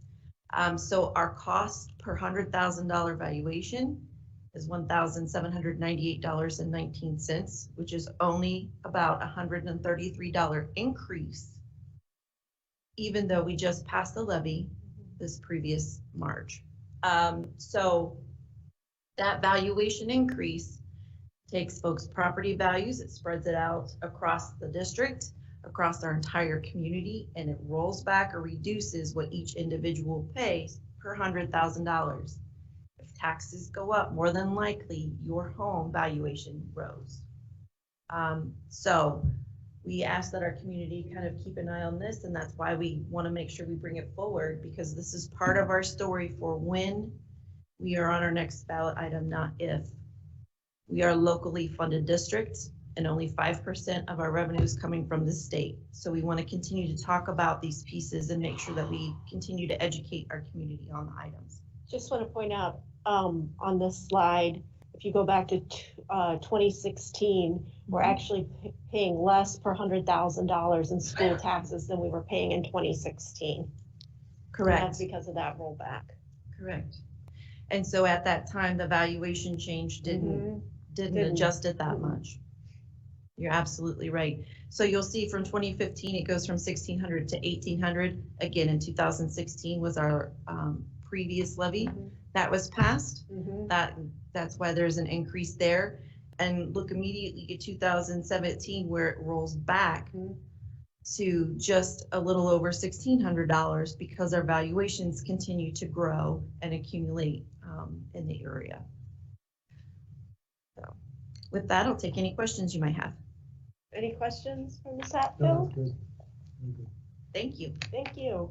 [SPEAKER 21] So our cost per $100,000 valuation is $1,798.19, which is only about $133 increase, even though we just passed the levy this previous March. So that valuation increase takes folks' property values, it spreads it out across the district, across our entire community, and it rolls back or reduces what each individual pays per $100,000. If taxes go up, more than likely your home valuation rose. So we ask that our community kind of keep an eye on this, and that's why we want to make sure we bring it forward, because this is part of our story for when we are on our next ballot item, not if. We are a locally funded district, and only 5% of our revenue is coming from the state. So we want to continue to talk about these pieces and make sure that we continue to educate our community on the items.
[SPEAKER 1] Just want to point out on this slide, if you go back to 2016, we're actually paying less per $100,000 in school taxes than we were paying in 2016.
[SPEAKER 21] Correct.
[SPEAKER 1] And that's because of that rollback.
[SPEAKER 21] Correct. And so at that time, the valuation change didn't adjust it that much. You're absolutely right. So you'll see from 2015, it goes from 1,600 to 1,800. Again, in 2016 was our previous levy that was passed. That's why there's an increase there. And look immediately at 2017 where it rolls back to just a little over $1,600 because our valuations continue to grow and accumulate in the area. So with that, I'll take any questions you might have.
[SPEAKER 1] Any questions from Ms. Hatfield?
[SPEAKER 19] No,
[SPEAKER 21] Thank you.
[SPEAKER 1] Thank you.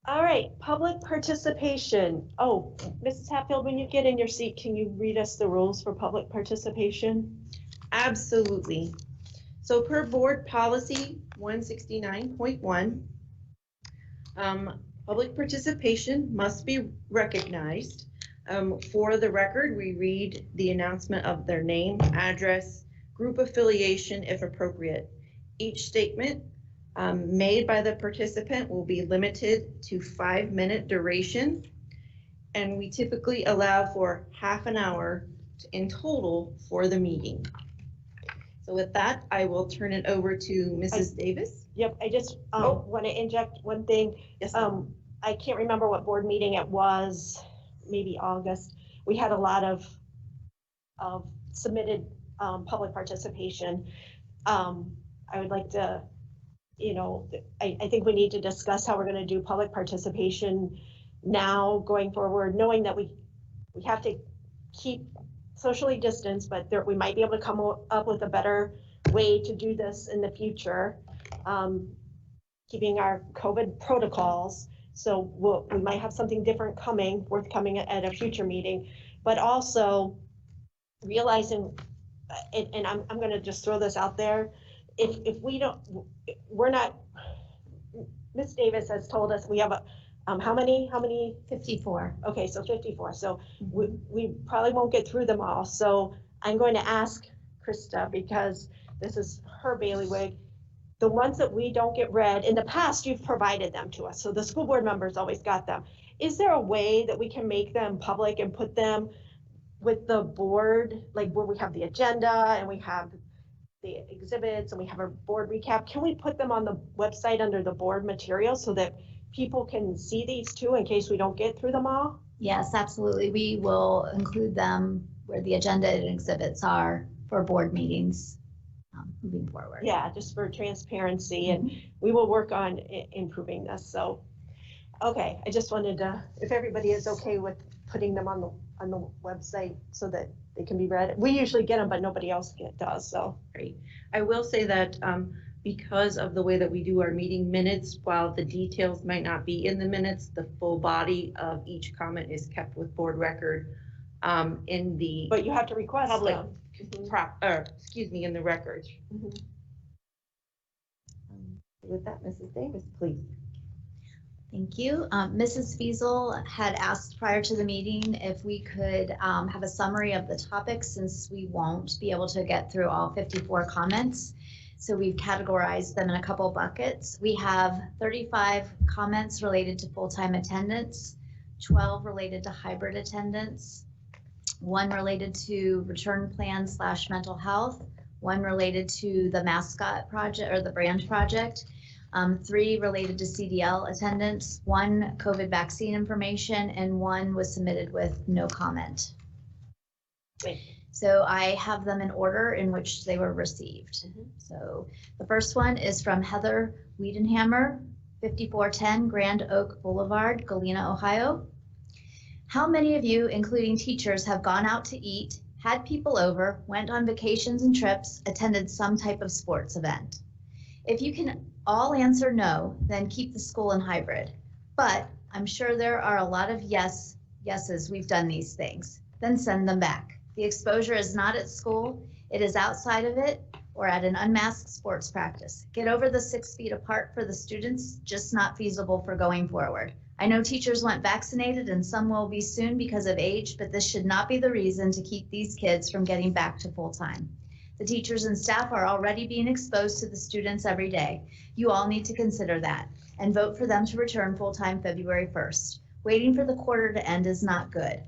[SPEAKER 1] All right, public participation. Oh, Mrs. Hatfield, when you get in your seat, can you read us the rules for public participation?
[SPEAKER 21] Absolutely. So per board policy 169.1, public participation must be recognized. For the record, we read the announcement of their name, address, group affiliation if appropriate. Each statement made by the participant will be limited to 5-minute duration, and we typically allow for half an hour in total for the meeting. So with that, I will turn it over to Mrs. Davis.
[SPEAKER 1] Yep, I just want to inject one thing.
[SPEAKER 21] Yes.
[SPEAKER 1] I can't remember what board meeting it was, maybe August. We had a lot of submitted public participation. I would like to, I think we need to discuss how we're going to do public participation now going forward, knowing that we have to keep socially distanced, but we might be able to come up with a better way to do this in the future, keeping our COVID protocols. So we might have something different forthcoming at a future meeting, but also realizing, and I'm going to just throw this out there, if we don't, Ms. Davis has told us we have How many?
[SPEAKER 5] 54.
[SPEAKER 1] Okay, so 54. So we probably won't get through them all. So I'm going to ask Krista, because this is her bailiwick. The ones that we don't get read, in the past, you've provided them to us. So the school board members always got them. Is there a way that we can make them public and put them with the board, like where we have the agenda and we have the exhibits and we have a board recap? Can we put them on the website under the board material so that people can see these too in case we don't get through them all?
[SPEAKER 5] Yes, absolutely. We will include them where the agenda and exhibits are for board meetings moving forward.
[SPEAKER 1] Yeah, just for transparency, and we will work on improving this. So, okay, I just wanted to, if everybody is okay with putting them on the website so that they can be read. We usually get them, but nobody else does. So
[SPEAKER 20] Great. I will say that because of the way that we do our meeting minutes, while the details might not be in the minutes, the full body of each comment is kept with board record in the.
[SPEAKER 1] But you have to request
[SPEAKER 20] public
[SPEAKER 1] them.
[SPEAKER 20] in the records.
[SPEAKER 21] With that, Mrs. Davis, please.
[SPEAKER 5] Thank you. Mrs. Fiesel had asked prior to the meeting if we could have a summary of the topics, since we won't be able to get through all 54 comments. So we've categorized them in a couple buckets. We have 35 comments related to full-time attendance, 12 related to hybrid attendance, 1 related to return plan / mental health, 1 related to the mascot project or the brand project, 3 related to CDL attendance, 1 COVID vaccine information, and 1 was submitted with no comment. So I have them in order in which they were received. So the first one is from Heather Wiedenhammer, 5410 Grand Oak Boulevard, Galena, Ohio. How many of you, including teachers, have gone out to eat, had people over, went on vacations and trips, attended some type of sports event? If you can all answer no, then keep the school in hybrid. But I'm sure there are a lot of yeses, we've done these things. Then send them back. The exposure is not at school, it is outside of it or at an unmasked sports practice. Get over the 6 feet apart for the students, just not feasible for going forward. I know teachers went vaccinated and some will be soon because of age, but this should not be the reason to keep these kids from getting back to full time. The teachers and staff are already being exposed to the students every day. You all need to consider that and vote for them to return full-time February 1st. Waiting for the quarter to end is not good.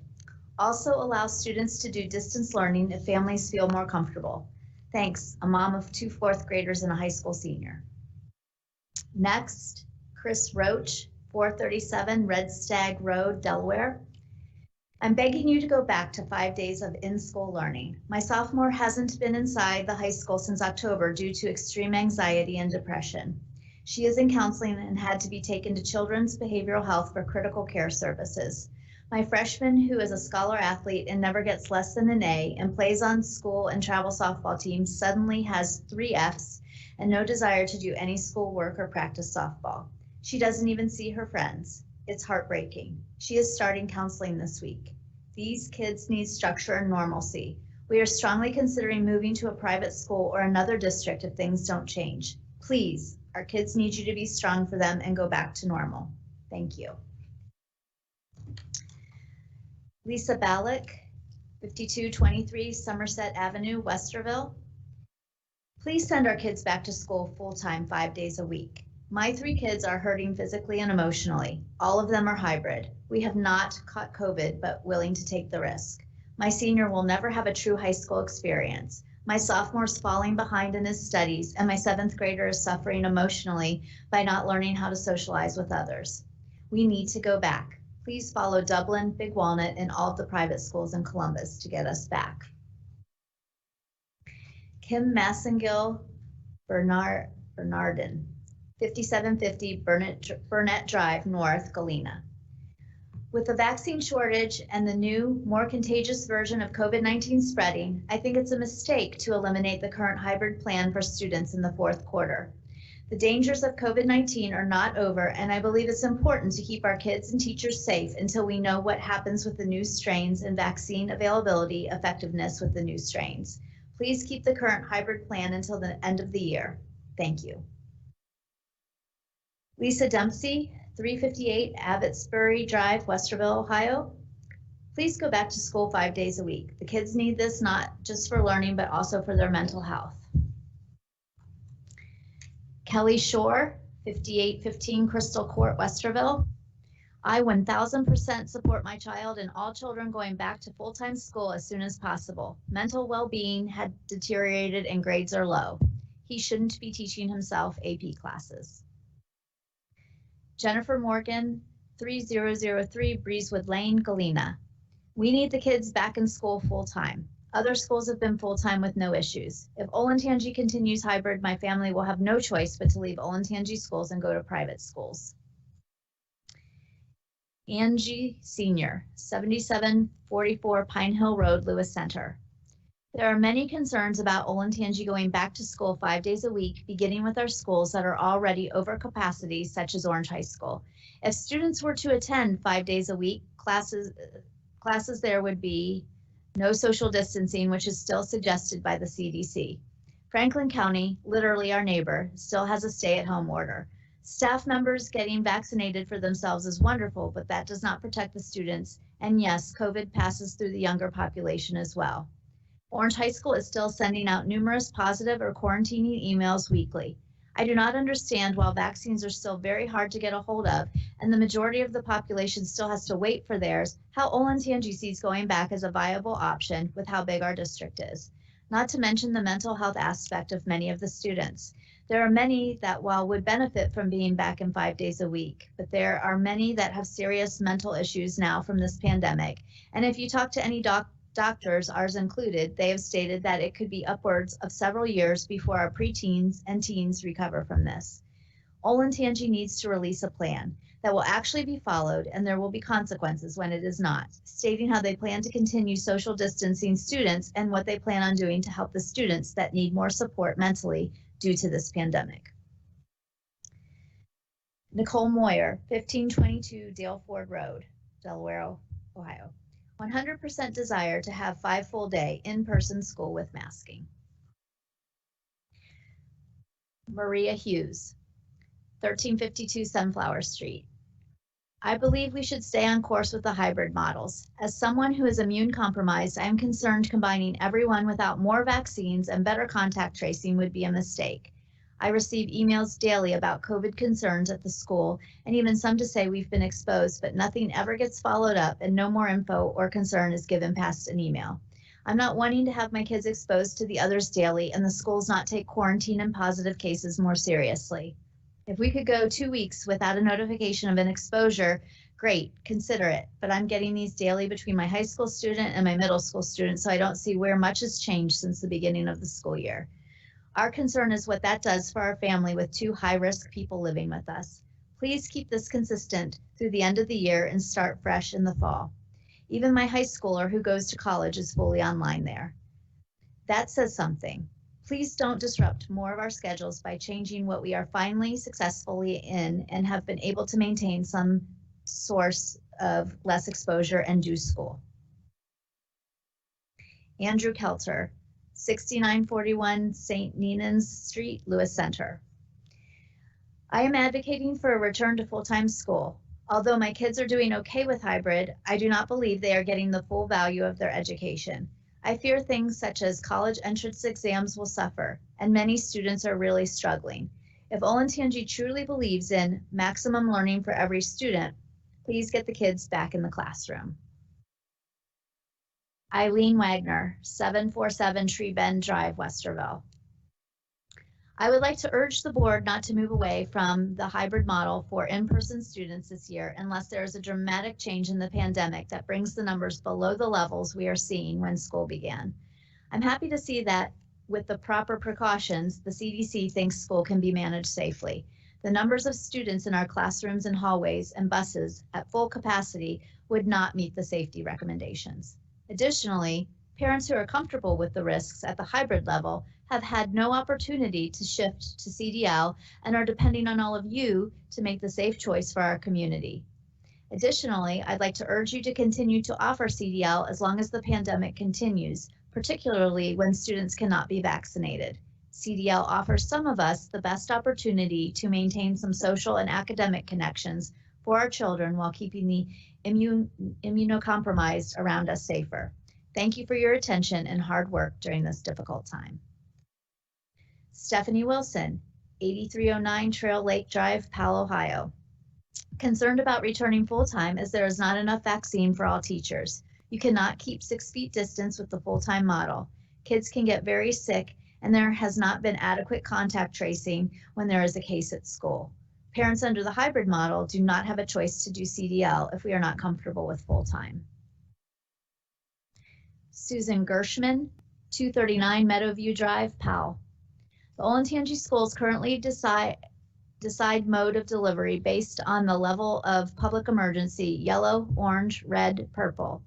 [SPEAKER 5] Also allow students to do distance learning if families feel more comfortable. Thanks, a mom of 2 4th graders and a high school senior. Next, Chris Roach, 437 Red Stag Road, Delaware. I'm begging you to go back to 5 days of in-school learning. My sophomore hasn't been inside the high school since October due to extreme anxiety and depression. She is in counseling and had to be taken to Children's Behavioral Health for critical care services. My freshman, who is a scholar athlete and never gets less than an A and plays on school and travel softball teams, suddenly has 3 Fs and no desire to do any school work or practice softball. She doesn't even see her friends. It's heartbreaking. She is starting counseling this week. These kids need structure and normalcy. We are strongly considering moving to a private school or another district if things don't change. Please, our kids need you to be strong for them and go back to normal. Thank you. Lisa Ballack, 5223 Somerset Avenue, Westerville. Please send our kids back to school full-time 5 days a week. My 3 kids are hurting physically and emotionally. All of them are hybrid. We have not caught COVID, but willing to take the risk. My senior will never have a true high school experience. My sophomore's falling behind in his studies, and my 7th grader is suffering emotionally by not learning how to socialize with others. We need to go back. Please follow Dublin, Big Walnut, and all of the private schools in Columbus to get us back. Kim Massengill Bernardin, 5750 Burnett Drive North, Galena. With the vaccine shortage and the new, more contagious version of COVID-19 spreading, I think it's a mistake to eliminate the current hybrid plan for students in the 4th quarter. The dangers of COVID-19 are not over, and I believe it's important to keep our kids and teachers safe until we know what happens with the new strains and vaccine availability effectiveness with the new strains. Please keep the current hybrid plan until the end of the year. Thank you. Lisa Dempsey, 358 Abbotsbury Drive, Westerville, Ohio. Please go back to school 5 days a week. The kids need this not just for learning, but also for their mental health. Kelly Shore, 5815 Crystal Court, Westerville. I 1000% support my child and all children going back to full-time school as soon as possible. Mental well-being had deteriorated and grades are low. He shouldn't be teaching himself AP classes. Jennifer Morgan, 3003 Breezewood Lane, Galena. We need the kids back in school full-time. Other schools have been full-time with no issues. If Olentangy continues hybrid, my family will have no choice but to leave Olentangy schools and go to private schools. Angie Senior, 7744 Pine Hill Road, Lewis Center. There are many concerns about Olentangy going back to school 5 days a week, beginning with our schools that are already over capacity, such as Orange High School. If students were to attend 5 days a week, classes there would be no social distancing, which is still suggested by the CDC. Franklin County, literally our neighbor, still has a stay-at-home order. Staff members getting vaccinated for themselves is wonderful, but that does not protect the students. And yes, COVID passes through the younger population as well. Orange High School is still sending out numerous positive or quarantining emails weekly. I do not understand why vaccines are still very hard to get a hold of, and the majority of the population still has to wait for theirs, how Olentangy sees going back as a viable option with how big our district is. Not to mention the mental health aspect of many of the students. There are many that while would benefit from being back in 5 days a week, but there are many that have serious mental issues now from this pandemic. And if you talk to any doctors, ours included, they have stated that it could be upwards of several years before our preteens and teens recover from this. Olentangy needs to release a plan that will actually be followed, and there will be consequences when it is not, stating how they plan to continue social distancing students and what they plan on doing to help the students that need more support mentally due to this pandemic. Nicole Moyer, 1522 Dale Ford Road, Delaware, Ohio. 100% desire to have 5 full day in-person school with masking. Maria Hughes, 1352 Sunflower Street. I believe we should stay on course with the hybrid models. As someone who is immune compromised, I am concerned combining everyone without more vaccines and better contact tracing would be a mistake. I receive emails daily about COVID concerns at the school, and even some to say we've been exposed, but nothing ever gets followed up and no more info or concern is given past an email. I'm not wanting to have my kids exposed to the others daily and the schools not take quarantine and positive cases more seriously. If we could go 2 weeks without a notification of an exposure, great, consider it. But I'm getting these daily between my high school student and my middle school student, so I don't see where much has changed since the beginning of the school year. Our concern is what that does for our family with 2 high-risk people living with us. Please keep this consistent through the end of the year and start fresh in the fall. Even my high schooler who goes to college is fully online there. That says something. Please don't disrupt more of our schedules by changing what we are finally successfully in and have been able to maintain some source of less exposure and do school. Andrew Kelter, 6941 St. Nenans Street, Lewis Center. I am advocating for a return to full-time school. Although my kids are doing okay with hybrid, I do not believe they are getting the full value of their education. I fear things such as college entrance exams will suffer, and many students are really struggling. If Olentangy truly believes in maximum learning for every student, please get the kids back in the classroom. Eileen Wagner, 747 Tree Bend Drive, Westerville. I would like to urge the board not to move away from the hybrid model for in-person students this year unless there is a dramatic change in the pandemic that brings the numbers below the levels we are seeing when school began. I'm happy to see that with the proper precautions, the CDC thinks school can be managed safely. The numbers of students in our classrooms and hallways and buses at full capacity would not meet the safety recommendations. Additionally, parents who are comfortable with the risks at the hybrid level have had no opportunity to shift to CDL and are depending on all of you to make the safe choice for our community. Additionally, I'd like to urge you to continue to offer CDL as long as the pandemic continues, particularly when students cannot be vaccinated. CDL offers some of us the best opportunity to maintain some social and academic connections for our children while keeping the immunocompromised around us safer. Thank you for your attention and hard work during this difficult time. Stephanie Wilson, 8309 Trail Lake Drive, Powell, Ohio. Concerned about returning full-time as there is not enough vaccine for all teachers. You cannot keep 6 feet distance with the full-time model. Kids can get very sick, and there has not been adequate contact tracing when there is a case at school. Parents under the hybrid model do not have a choice to do CDL if we are not comfortable with full-time. Susan Gershman, 239 Meadowview Drive, Powell. The Olentangy schools currently decide mode of delivery based on the level of public emergency, yellow, orange, red, purple.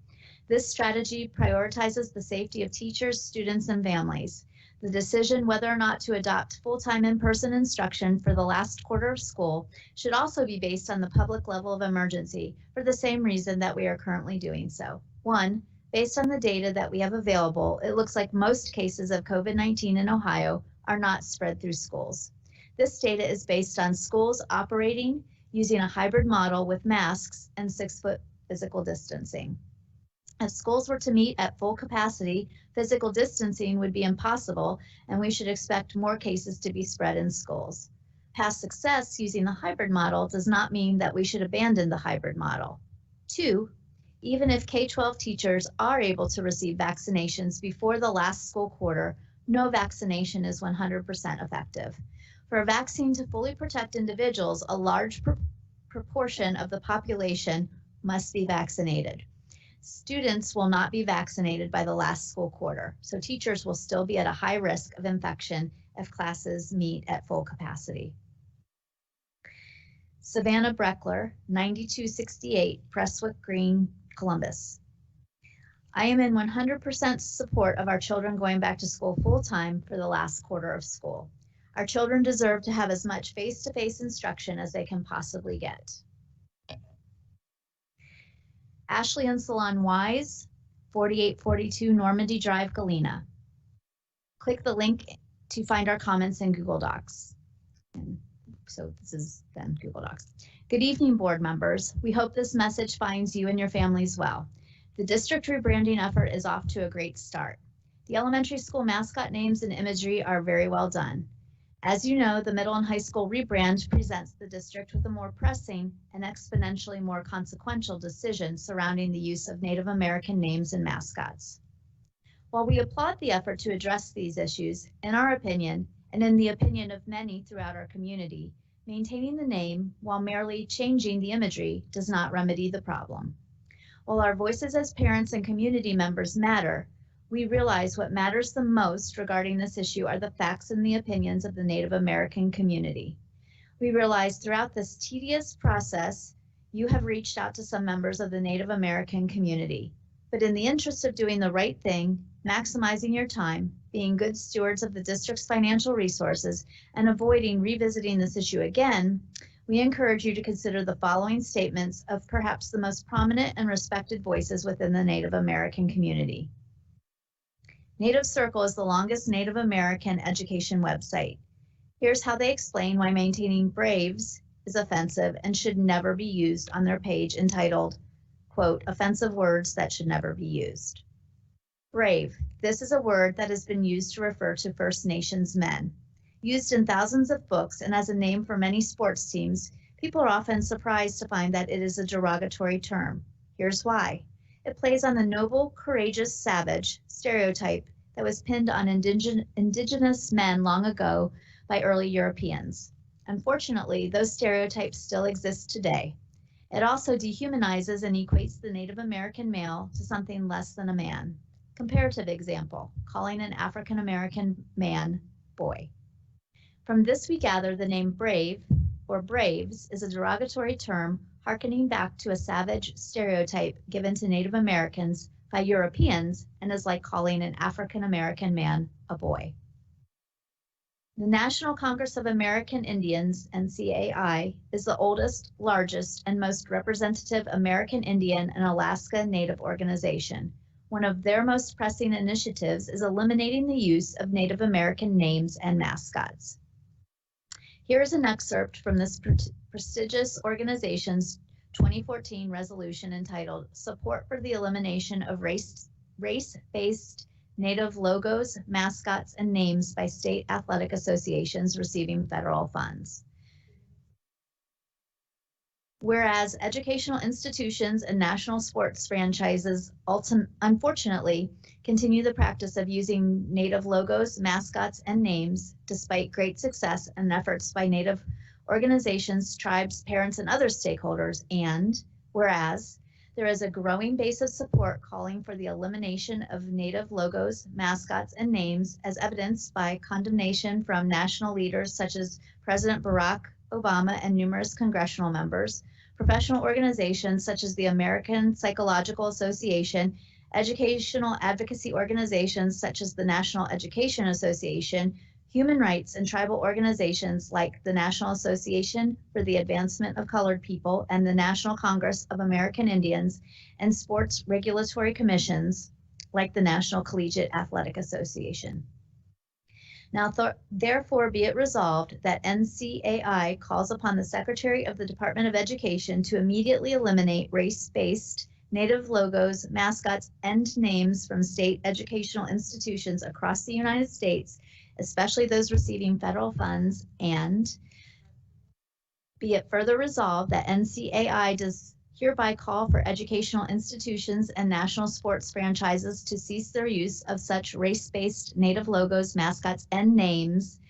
[SPEAKER 5] This strategy prioritizes the safety of teachers, students, and families. The decision whether or not to adopt full-time in-person instruction for the last quarter of school should also be based on the public level of emergency for the same reason that we are currently doing so. 1, based on the data that we have available, it looks like most cases of COVID-19 in Ohio are not spread through schools. This data is based on schools operating using a hybrid model with masks and 6-foot physical distancing. If schools were to meet at full capacity, physical distancing would be impossible, and we should expect more cases to be spread in schools. Past success using the hybrid model does not mean that we should abandon the hybrid model. 2, even if K-12 teachers are able to receive vaccinations before the last school quarter, no vaccination is 100% effective. For a vaccine to fully protect individuals, a large proportion of the population must be vaccinated. Students will not be vaccinated by the last school quarter, so teachers will still be at a high risk of infection if classes meet at full capacity. Savannah Breckler, 9268 Prestwick Green, Columbus. I am in 100% support of our children going back to school full-time for the last quarter of school. Our children deserve to have as much face-to-face instruction as they can possibly get. Ashley and Salon Wise, 4842 Normandy Drive, Galena. Click the link to find our comments in Google Docs. And so this is then Google Docs. Good evening, board members. We hope this message finds you and your families well. The district rebranding effort is off to a great start. The elementary school mascot names and imagery are very well done. As you know, the middle and high school rebrand presents the district with a more pressing and exponentially more consequential decision surrounding the use of Native American names and mascots. While we applaud the effort to address these issues, in our opinion, and in the opinion of many throughout our community, maintaining the name while merely changing the imagery does not remedy the problem. While our voices as parents and community members matter, we realize what matters the most regarding this issue are the facts and the opinions of the Native American community. We realize throughout this tedious process, you have reached out to some members of the Native American community. But in the interest of doing the right thing, maximizing your time, being good stewards of the district's financial resources, and avoiding revisiting this issue again, we encourage you to consider the following statements of perhaps the most prominent and respected voices within the Native American community. Native Circle is the longest Native American education website. Here's how they explain why maintaining Braves is offensive and should never be used on their page entitled, quote, offensive words that should never be used. Brave, this is a word that has been used to refer to First Nations men. Used in thousands of books and as a name for many sports teams, people are often surprised to find that it is a derogatory term. Here's why. It plays on the noble, courageous, savage stereotype that was pinned on indigenous men long ago by early Europeans. Unfortunately, those stereotypes still exist today. It also dehumanizes and equates the Native American male to something less than a man. Comparative example, calling an African American man boy. From this we gather the name Brave or Braves is a derogatory term harkening back to a savage stereotype given to Native Americans by Europeans and is like calling an African American man a boy. The National Congress of American Indians, NCAI, is the oldest, largest, and most representative American Indian and Alaska Native organization. One of their most pressing initiatives is eliminating the use of Native American names and mascots. Here is an excerpt from this prestigious organization's 2014 resolution entitled Support for the Elimination of Race-Based Native Logos, Mascots, and Names by State Athletic Associations receiving federal funds. Whereas educational institutions and national sports franchises unfortunately continue the practice of using Native logos, mascots, and names despite great success and efforts by Native organizations, tribes, parents, and other stakeholders, and whereas there is a growing base of support calling for the elimination of Native logos, mascots, and names as evidenced by condemnation from national leaders such as President Barack Obama and numerous congressional members, professional organizations such as the American Psychological Association, educational advocacy organizations such as the National Education Association, human rights and tribal organizations like the National Association for the Advancement of Colored People and the National Congress of American Indians, and sports regulatory commissions like the National Collegiate Athletic Association. Now, therefore, be it resolved that NCAI calls upon the Secretary of the Department of Education to immediately eliminate race-based Native logos, mascots, and names from state educational institutions across the United States, especially those receiving federal funds, and be it further resolved that NCAI does hereby call for educational institutions and national sports franchises to cease their use of such race-based Native logos, mascots, and names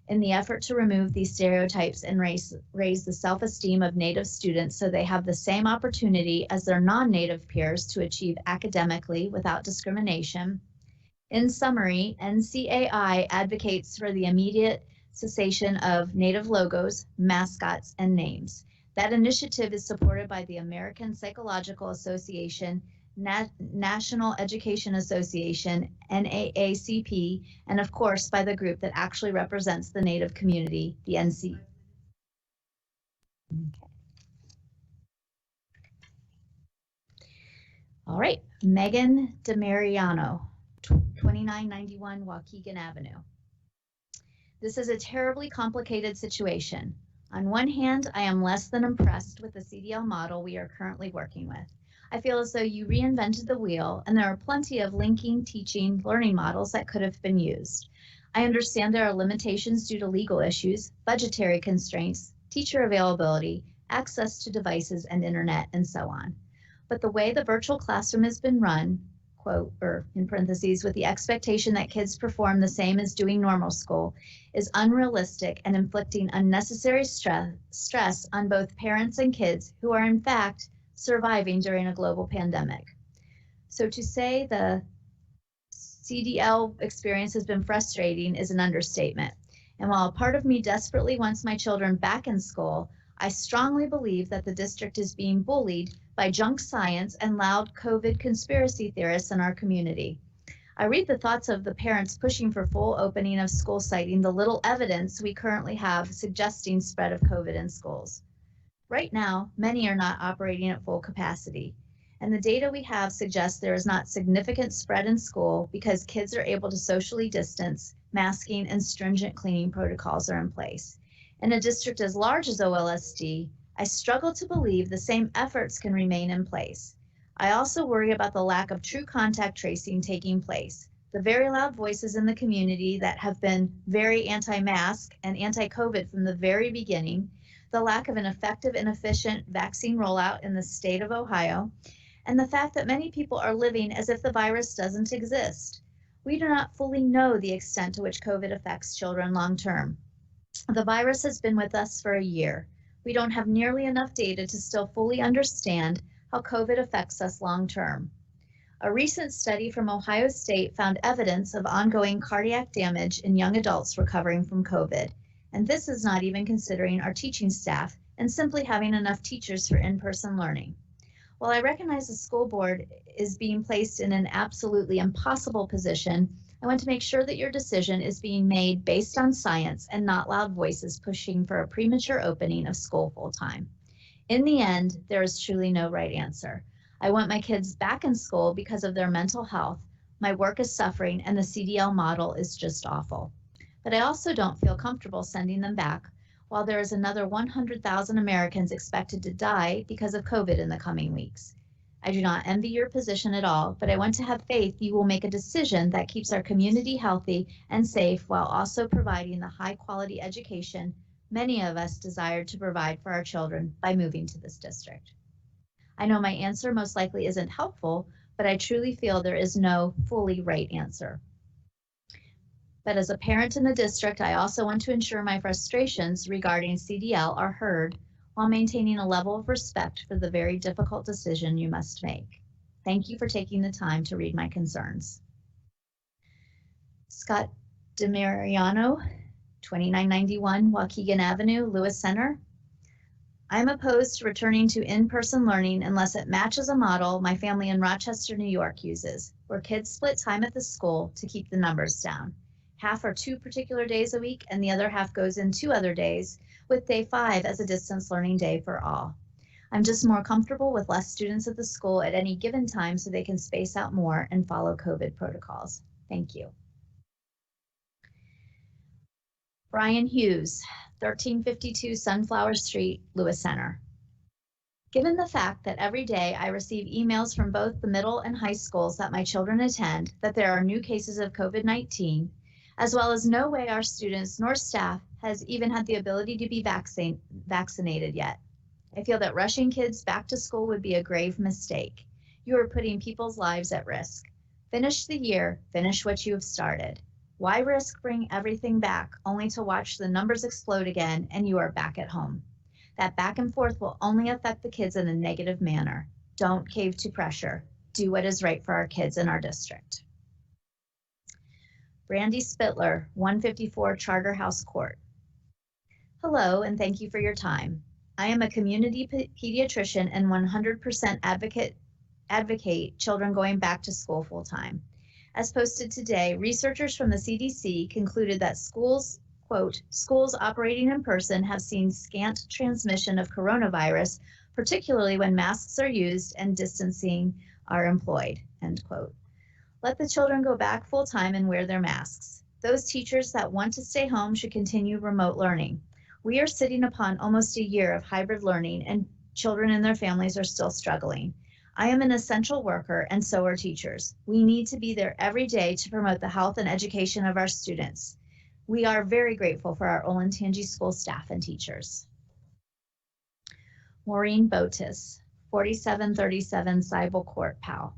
[SPEAKER 5] in the effort to remove these stereotypes and raise the self-esteem of Native students so they have the same opportunity as their non-Native peers to achieve academically without discrimination. In summary, NCAI advocates for the immediate cessation of Native logos, mascots, and names. That initiative is supported by the American Psychological Association, National Education Association, NAACP, and of course by the group that actually represents the Native community, the NC. Okay. All right, Megan DeMariano, 2991 Waukegan Avenue. This is a terribly complicated situation. On one hand, I am less than impressed with the CDL model we are currently working with. I feel as though you reinvented the wheel and there are plenty of linking, teaching, learning models that could have been used. I understand there are limitations due to legal issues, budgetary constraints, teacher availability, access to devices and internet, and so on. But the way the virtual classroom has been run, quote, or in parentheses, with the expectation that kids perform the same as doing normal school, is unrealistic and inflicting unnecessary stress on both parents and kids who are in fact surviving during a global pandemic. So to say the CDL experience has been frustrating is an understatement. And while a part of me desperately wants my children back in school, I strongly believe that the district is being bullied by junk science and loud COVID conspiracy theorists in our community. I read the thoughts of the parents pushing for full opening of school, citing the little evidence we currently have suggesting spread of COVID in schools. Right now, many are not operating at full capacity, and the data we have suggests there is not significant spread in school because kids are able to socially distance, masking, and stringent cleaning protocols are in place. In a district as large as OLSD, I struggle to believe the same efforts can remain in place. I also worry about the lack of true contact tracing taking place. The very loud voices in the community that have been very anti-mask and anti-COVID from the very beginning, the lack of an effective and efficient vaccine rollout in the state of Ohio, and the fact that many people are living as if the virus doesn't exist. We do not fully know the extent to which COVID affects children long term. The virus has been with us for a year. We don't have nearly enough data to still fully understand how COVID affects us long term. A recent study from Ohio State found evidence of ongoing cardiac damage in young adults recovering from COVID. And this is not even considering our teaching staff and simply having enough teachers for in-person learning. While I recognize the school board is being placed in an absolutely impossible position, I want to make sure that your decision is being made based on science and not loud voices pushing for a premature opening of school full-time. In the end, there is truly no right answer. I want my kids back in school because of their mental health. My work is suffering and the CDL model is just awful. But I also don't feel comfortable sending them back while there is another 100,000 Americans expected to die because of COVID in the coming weeks. I do not envy your position at all, but I want to have faith you will make a decision that keeps our community healthy and safe while also providing the high-quality education many of us desired to provide for our children by moving to this district. I know my answer most likely isn't helpful, but I truly feel there is no fully right answer. But as a parent in the district, I also want to ensure my frustrations regarding CDL are heard while maintaining a level of respect for the very difficult decision you must make. Thank you for taking the time to read my concerns. Scott DeMariano, 2991 Waukegan Avenue, Lewis Center. I'm opposed to returning to in-person learning unless it matches a model my family in Rochester, New York uses, where kids split time at the school to keep the numbers down. Half are 2 particular days a week, and the other half goes in 2 other days, with day 5 as a distance learning day for all. I'm just more comfortable with less students at the school at any given time so they can space out more and follow COVID protocols. Thank you. Brian Hughes, 1352 Sunflower Street, Lewis Center. Given the fact that every day I receive emails from both the middle and high schools that my children attend that there are new cases of COVID-19, as well as no way our students nor staff has even had the ability to be vaccinated yet, I feel that rushing kids back to school would be a grave mistake. You are putting people's lives at risk. Finish the year, finish what you have started. Why risk bringing everything back only to watch the numbers explode again and you are back at home? That back and forth will only affect the kids in a negative manner. Don't cave to pressure. Do what is right for our kids in our district. Brandy Spittler, 154 Charterhouse Court. Hello, and thank you for your time. I am a community pediatrician and 100% advocate children going back to school full time. As posted today, researchers from the CDC concluded that schools, quote, schools operating in person have seen scant transmission of coronavirus, particularly when masks are used and distancing are employed, end quote. Let the children go back full time and wear their masks. Those teachers that want to stay home should continue remote learning. We are sitting upon almost a year of hybrid learning and children and their families are still struggling. I am an essential worker and so are teachers. We need to be there every day to promote the health and education of our students. We are very grateful for our Olentangy school staff and teachers. Maureen Botis, 4737 Seibel Court, Powell.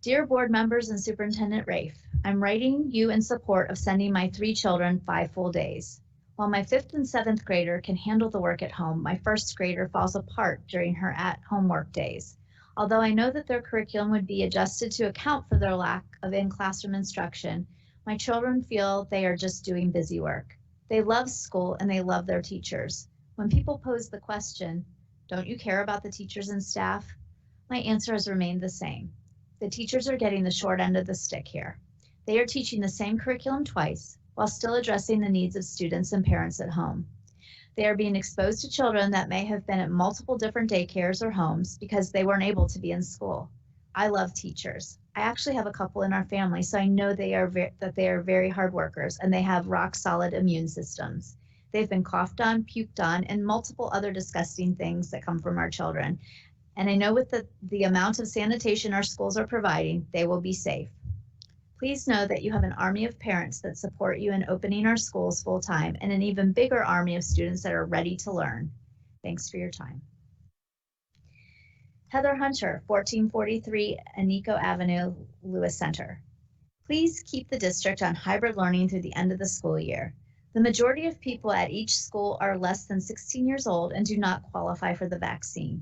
[SPEAKER 5] Dear board members and Superintendent Rafe, I'm writing you in support of sending my 3 children 5 full days. While my 5th and 7th grader can handle the work at home, my 1st grader falls apart during her at-home work days. Although I know that their curriculum would be adjusted to account for their lack of in-classroom instruction, my children feel they are just doing busy work. They love school and they love their teachers. When people pose the question, don't you care about the teachers and staff? My answer has remained the same. The teachers are getting the short end of the stick here. They are teaching the same curriculum twice while still addressing the needs of students and parents at home. They are being exposed to children that may have been at multiple different daycares or homes because they weren't able to be in school. I love teachers. I actually have a couple in our family, so I know that they are very hard workers and they have rock solid immune systems. They've been coughed on, puked on, and multiple other disgusting things that come from our children. And I know with the amount of sanitation our schools are providing, they will be safe. Please know that you have an army of parents that support you in opening our schools full time and an even bigger army of students that are ready to learn. Thanks for your time. Heather Hunter, 1443 Anico Avenue, Lewis Center. Please keep the district on hybrid learning through the end of the school year. The majority of people at each school are less than 16 years old and do not qualify for the vaccine.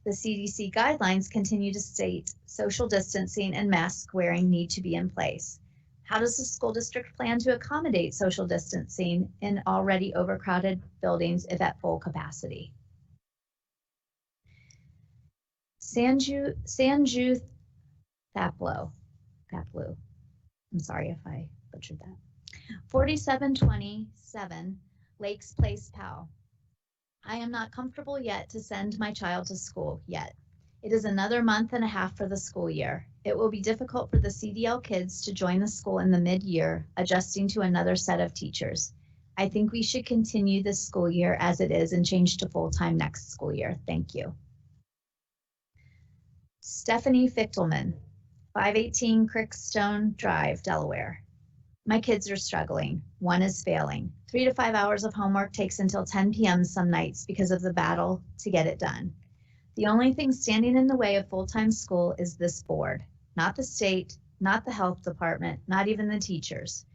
[SPEAKER 5] The CDC guidelines continue to state social distancing and mask wearing need to be in place. How does the school district plan to accommodate social distancing in already overcrowded buildings if at full capacity? Sanju Thaplu. I'm sorry if I butchered that. 4727 Lakes Place, Powell. I am not comfortable yet to send my child to school yet. It is another month and a half for the school year. It will be difficult for the CDL kids to join the school in the mid-year, adjusting to another set of teachers. I think we should continue this school year as it is and change to full-time next school year. Thank you. Stephanie Fichtelman, 518 Crickstone Drive, Delaware. My kids are struggling. One is failing. 3 to 5 hours of homework takes until 10 p.m. some nights because of the battle to get it done. The only thing standing in the way of full-time school is this board, not the state, not the health department, not even the teachers.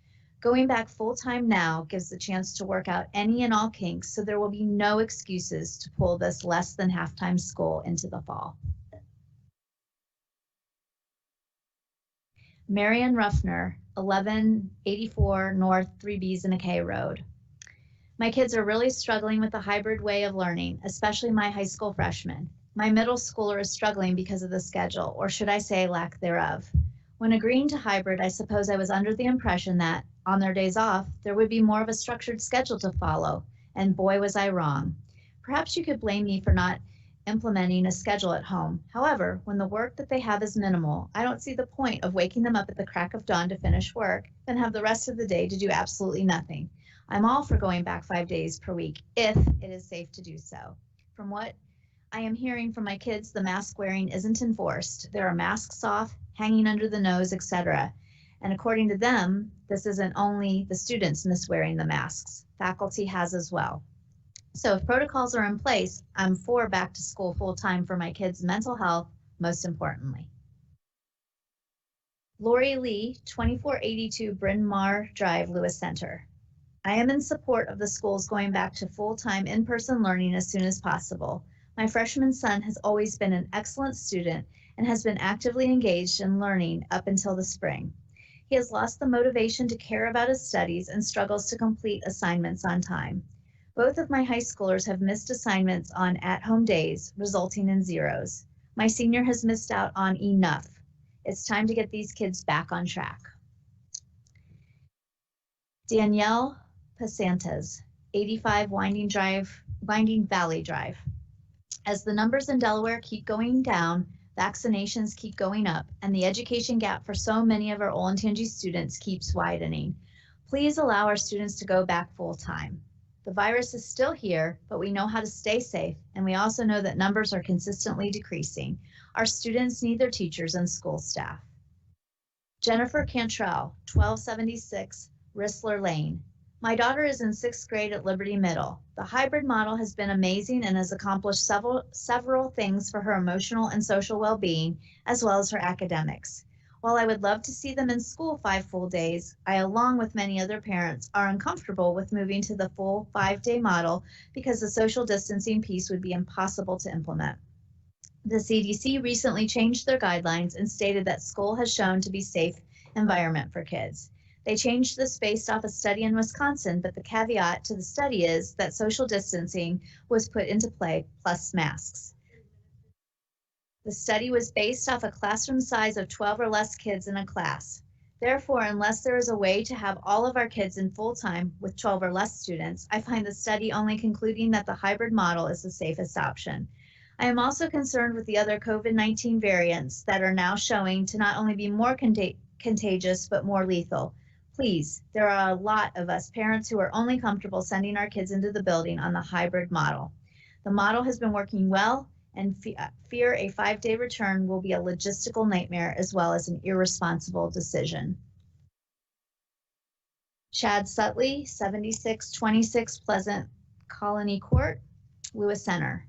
[SPEAKER 5] Going back full-time now gives the chance to work out any and all kinks, so there will be no excuses to pull this less than half-time school into the fall. Marion Ruffner, 1184 North 3Bs and a K Road. My kids are really struggling with the hybrid way of learning, especially my high school freshmen. My middle schooler is struggling because of the schedule, or should I say lack thereof. When agreeing to hybrid, I suppose I was under the impression that, on their days off, there would be more of a structured schedule to follow, and boy was I wrong. Perhaps you could blame me for not implementing a schedule at home. However, when the work that they have is minimal, I don't see the point of waking them up at the crack of dawn to finish work, then have the rest of the day to do absolutely nothing. I'm all for going back 5 days per week, if it is safe to do so. From what I am hearing from my kids, the mask wearing isn't enforced. There are masks off, hanging under the nose, etc. And according to them, this isn't only the students miswearing the masks. Faculty has as well. So if protocols are in place, I'm for back to school full-time for my kids' mental health, most importantly. Lori Lee, 2482 Bryn Mawr Drive, Lewis Center. I am in support of the schools going back to full-time in-person learning as soon as possible. My freshman son has always been an excellent student and has been actively engaged in learning up until the spring. He has lost the motivation to care about his studies and struggles to complete assignments on time. Both of my high schoolers have missed assignments on at-home days, resulting in zeros. My senior has missed out on enough. It's time to get these kids back on track. Danielle Pasantes, 85 Winding Valley Drive. As the numbers in Delaware keep going down, vaccinations keep going up, and the education gap for so many of our Olentangy students keeps widening. Please allow our students to go back full-time. The virus is still here, but we know how to stay safe, and we also know that numbers are consistently decreasing. Our students need their teachers and school staff. Jennifer Cantrell, 1276 Ristler Lane. My daughter is in 6th grade at Liberty Middle. The hybrid model has been amazing and has accomplished several things for her emotional and social well-being, as well as her academics. While I would love to see them in school 5 full days, I, along with many other parents, are uncomfortable with moving to the full 5-day model because the social distancing piece would be impossible to implement. The CDC recently changed their guidelines and stated that school has shown to be a safe environment for kids. They changed this based off a study in Wisconsin, but the caveat to the study is that social distancing was put into play, plus masks. The study was based off a classroom size of 12 or less kids in a class. Therefore, unless there is a way to have all of our kids in full-time with 12 or less students, I find the study only concluding that the hybrid model is the safest option. I am also concerned with the other COVID-19 variants that are now showing to not only be more contagious, but more lethal. Please, there are a lot of us parents who are only comfortable sending our kids into the building on the hybrid model. The model has been working well, and fear a 5-day return will be a logistical nightmare as well as an irresponsible decision. Chad Sutley, 7626 Pleasant Colony Court, Lewis Center.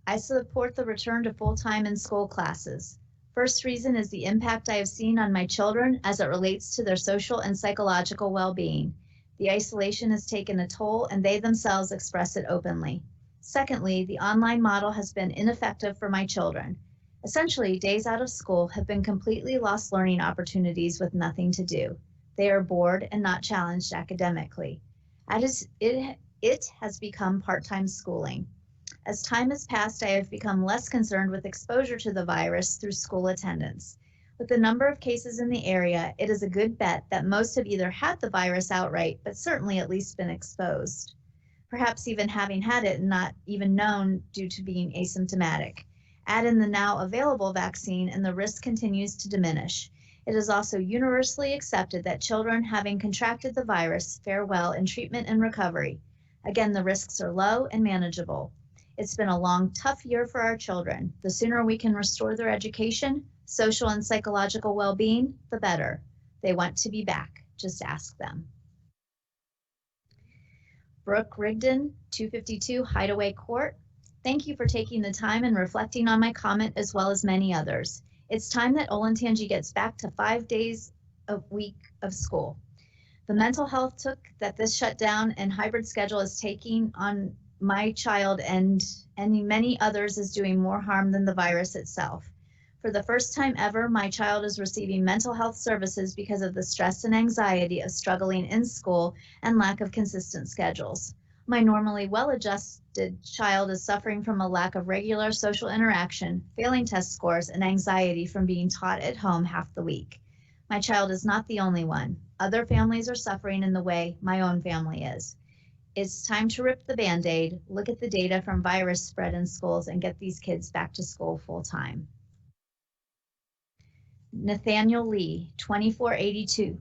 [SPEAKER 5] I support the return to full-time in school classes. First reason is the impact I have seen on my children as it relates to their social and psychological well-being. The isolation has taken a toll and they themselves express it openly. Secondly, the online model has been ineffective for my children. Essentially, days out of school have been completely lost learning opportunities with nothing to do. They are bored and not challenged academically. It has become part-time schooling. As time has passed, I have become less concerned with exposure to the virus through school attendance. With the number of cases in the area, it is a good bet that most have either had the virus outright, but certainly at least been exposed. Perhaps even having had it and not even known due to being asymptomatic. Add in the now available vaccine and the risk continues to diminish. It is also universally accepted that children having contracted the virus fare well in treatment and recovery. Again, the risks are low and manageable. It's been a long, tough year for our children. The sooner we can restore their education, social and psychological well-being, the better. They want to be back. Just ask them. Brooke Rigdon, 252 Hideaway Court. Thank you for taking the time and reflecting on my comment as well as many others. It's time that Olentangy gets back to 5 days a week of school. The mental health took that this shutdown and hybrid schedule is taking on my child and many others is doing more harm than the virus itself. For the first time ever, my child is receiving mental health services because of the stress and anxiety of struggling in school and lack of consistent schedules. My normally well-adjusted child is suffering from a lack of regular social interaction, failing test scores, and anxiety from being taught at home half the week. My child is not the only one. Other families are suffering in the way my own family is. It's time to rip the Band-Aid, look at the data from virus spread in schools, and get these kids back to school full time. Nathaniel Lee, 2482.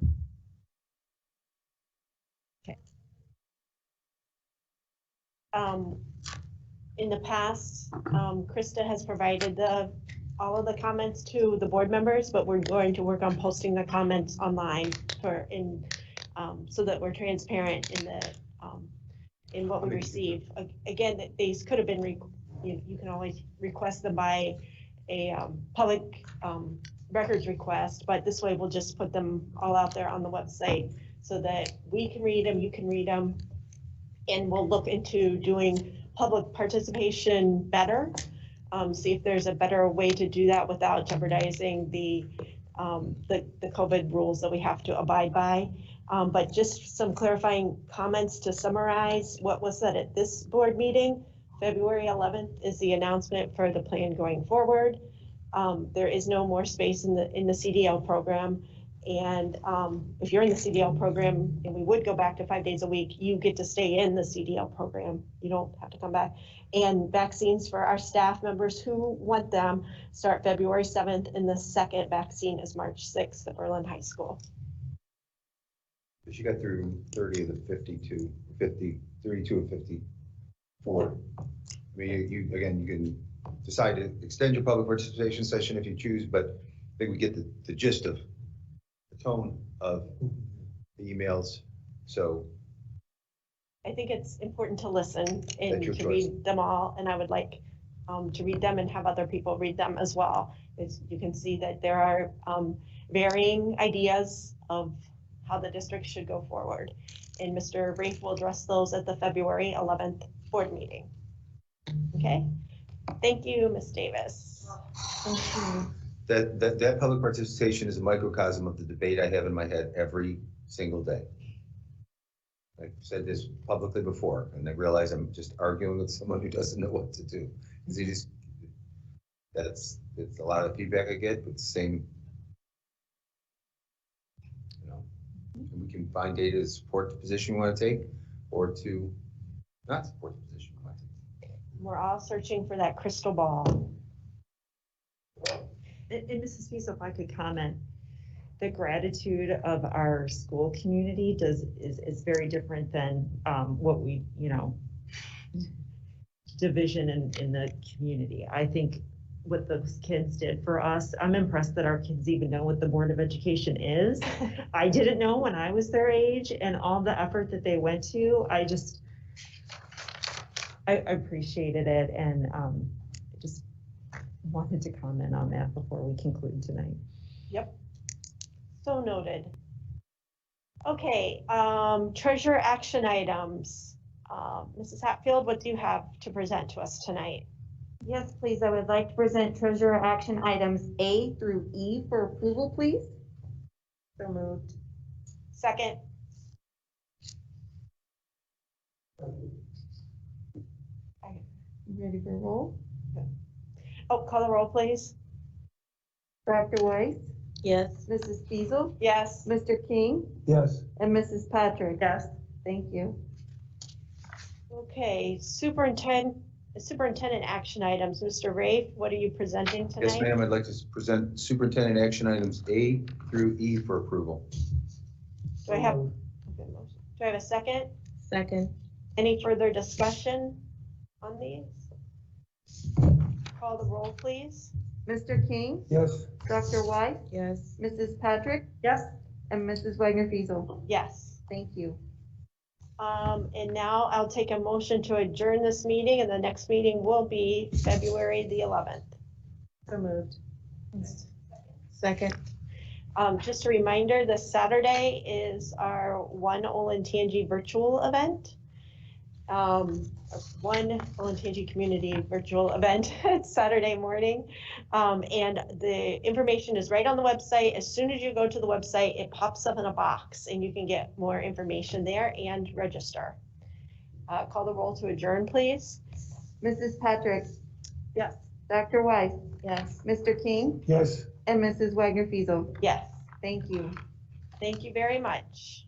[SPEAKER 5] Okay.
[SPEAKER 1] In the past, Krista has provided all of the comments to the board members, but we're going to work on posting the comments online so that we're transparent in what we receive. Again, these could have been, you can always request them by a public records request, but this way we'll just put them all out there on the website so that we can read them, you can read them, and we'll look into doing public participation better. See if there's a better way to do that without jeopardizing the COVID rules that we have to abide by. But just some clarifying comments to summarize what was said at this board meeting. February 11th is the announcement for the plan going forward. There is no more space in the CDL program. And if you're in the CDL program, and we would go back to 5 days a week, you get to stay in the CDL program. You don't have to come back. And vaccines for our staff members who want them start February 7th, and the second vaccine is March 6th at Berlin High School.
[SPEAKER 18] She got through 30 of the 32 of 54. I mean, you can decide to extend your public participation session if you choose, but I think we get the gist of the tone of the emails. So
[SPEAKER 1] I think it's important to listen and to
[SPEAKER 18] choice.
[SPEAKER 1] read them all, and I would like to read them and have other people read them as well. As you can see that there are varying ideas of how the district should go forward. And Mr. Rafe will address those at the February 11th board meeting. Okay, thank you, Ms. Davis.
[SPEAKER 18] Thank you. That public participation is a microcosm of the debate I have in my head every single day. I've said this publicly before, and I realize I'm just arguing with someone who doesn't know what to do. It's a lot of feedback I get, but the same, and we can find data to support the position we want to take, or to not support the position we want to take.
[SPEAKER 1] We're all searching for that crystal ball.
[SPEAKER 3] And Mrs. Fiesel, if I could comment, the gratitude of our school community is very different than what we, division in the community. I think what those kids did for us, I'm impressed that our kids even know what the Board of Education is. I didn't know when I was their age, and all the effort that they went to, I appreciated it, and just wanted to comment on that before we conclude tonight.
[SPEAKER 1] Yep. So noted. Okay, treasure action items. Mrs. Hatfield, what do you have to present to us tonight?
[SPEAKER 15] Yes, please. I would like to present treasurer action items A through E for approval, please.
[SPEAKER 1] So moved. Second.
[SPEAKER 3] Ready for a roll?
[SPEAKER 1] Oh, call the roll, please.
[SPEAKER 3] Dr. Weiss?
[SPEAKER 20] Yes.
[SPEAKER 3] Mrs. Fiesel?
[SPEAKER 1] Yes.
[SPEAKER 3] Mr. King?
[SPEAKER 19] Yes.
[SPEAKER 3] And Mrs. Patrick? Yes. Thank you.
[SPEAKER 1] Okay, superintendent superintendent action items. Mr. Rafe, what are you presenting tonight?
[SPEAKER 18] Yes, ma'am. I'd like to present superintendent action items A through E for approval.
[SPEAKER 1] Do I have a second?
[SPEAKER 20] Second.
[SPEAKER 1] Any further discussion on these? Call the roll, please.
[SPEAKER 2] Mr. King,
[SPEAKER 19] Yes.
[SPEAKER 2] Dr. White,
[SPEAKER 20] Yes.
[SPEAKER 2] Mrs. Patrick,
[SPEAKER 20] Yes.
[SPEAKER 2] and Mrs. Wagner-Fiesel.
[SPEAKER 1] Yes.
[SPEAKER 2] Thank you.
[SPEAKER 1] And now I'll take a motion to adjourn this meeting, and the next meeting will be February the 11th.
[SPEAKER 20] So moved. Second.
[SPEAKER 1] Just a reminder, this Saturday is our One Olentangy virtual event. One Olentangy community virtual event. It's Saturday morning. And the information is right on the website. As soon as you go to the website, it pops up in a box and you can get more information there and register. Call the roll to adjourn, please.
[SPEAKER 2] Mrs. Patrick,
[SPEAKER 1] Yes.
[SPEAKER 2] Dr. White,
[SPEAKER 20] Yes.
[SPEAKER 2] Mr. King,
[SPEAKER 19] Yes.
[SPEAKER 2] and Mrs. Wagner-Fiesel.
[SPEAKER 1] Yes.
[SPEAKER 2] Thank you.
[SPEAKER 1] Thank you very much.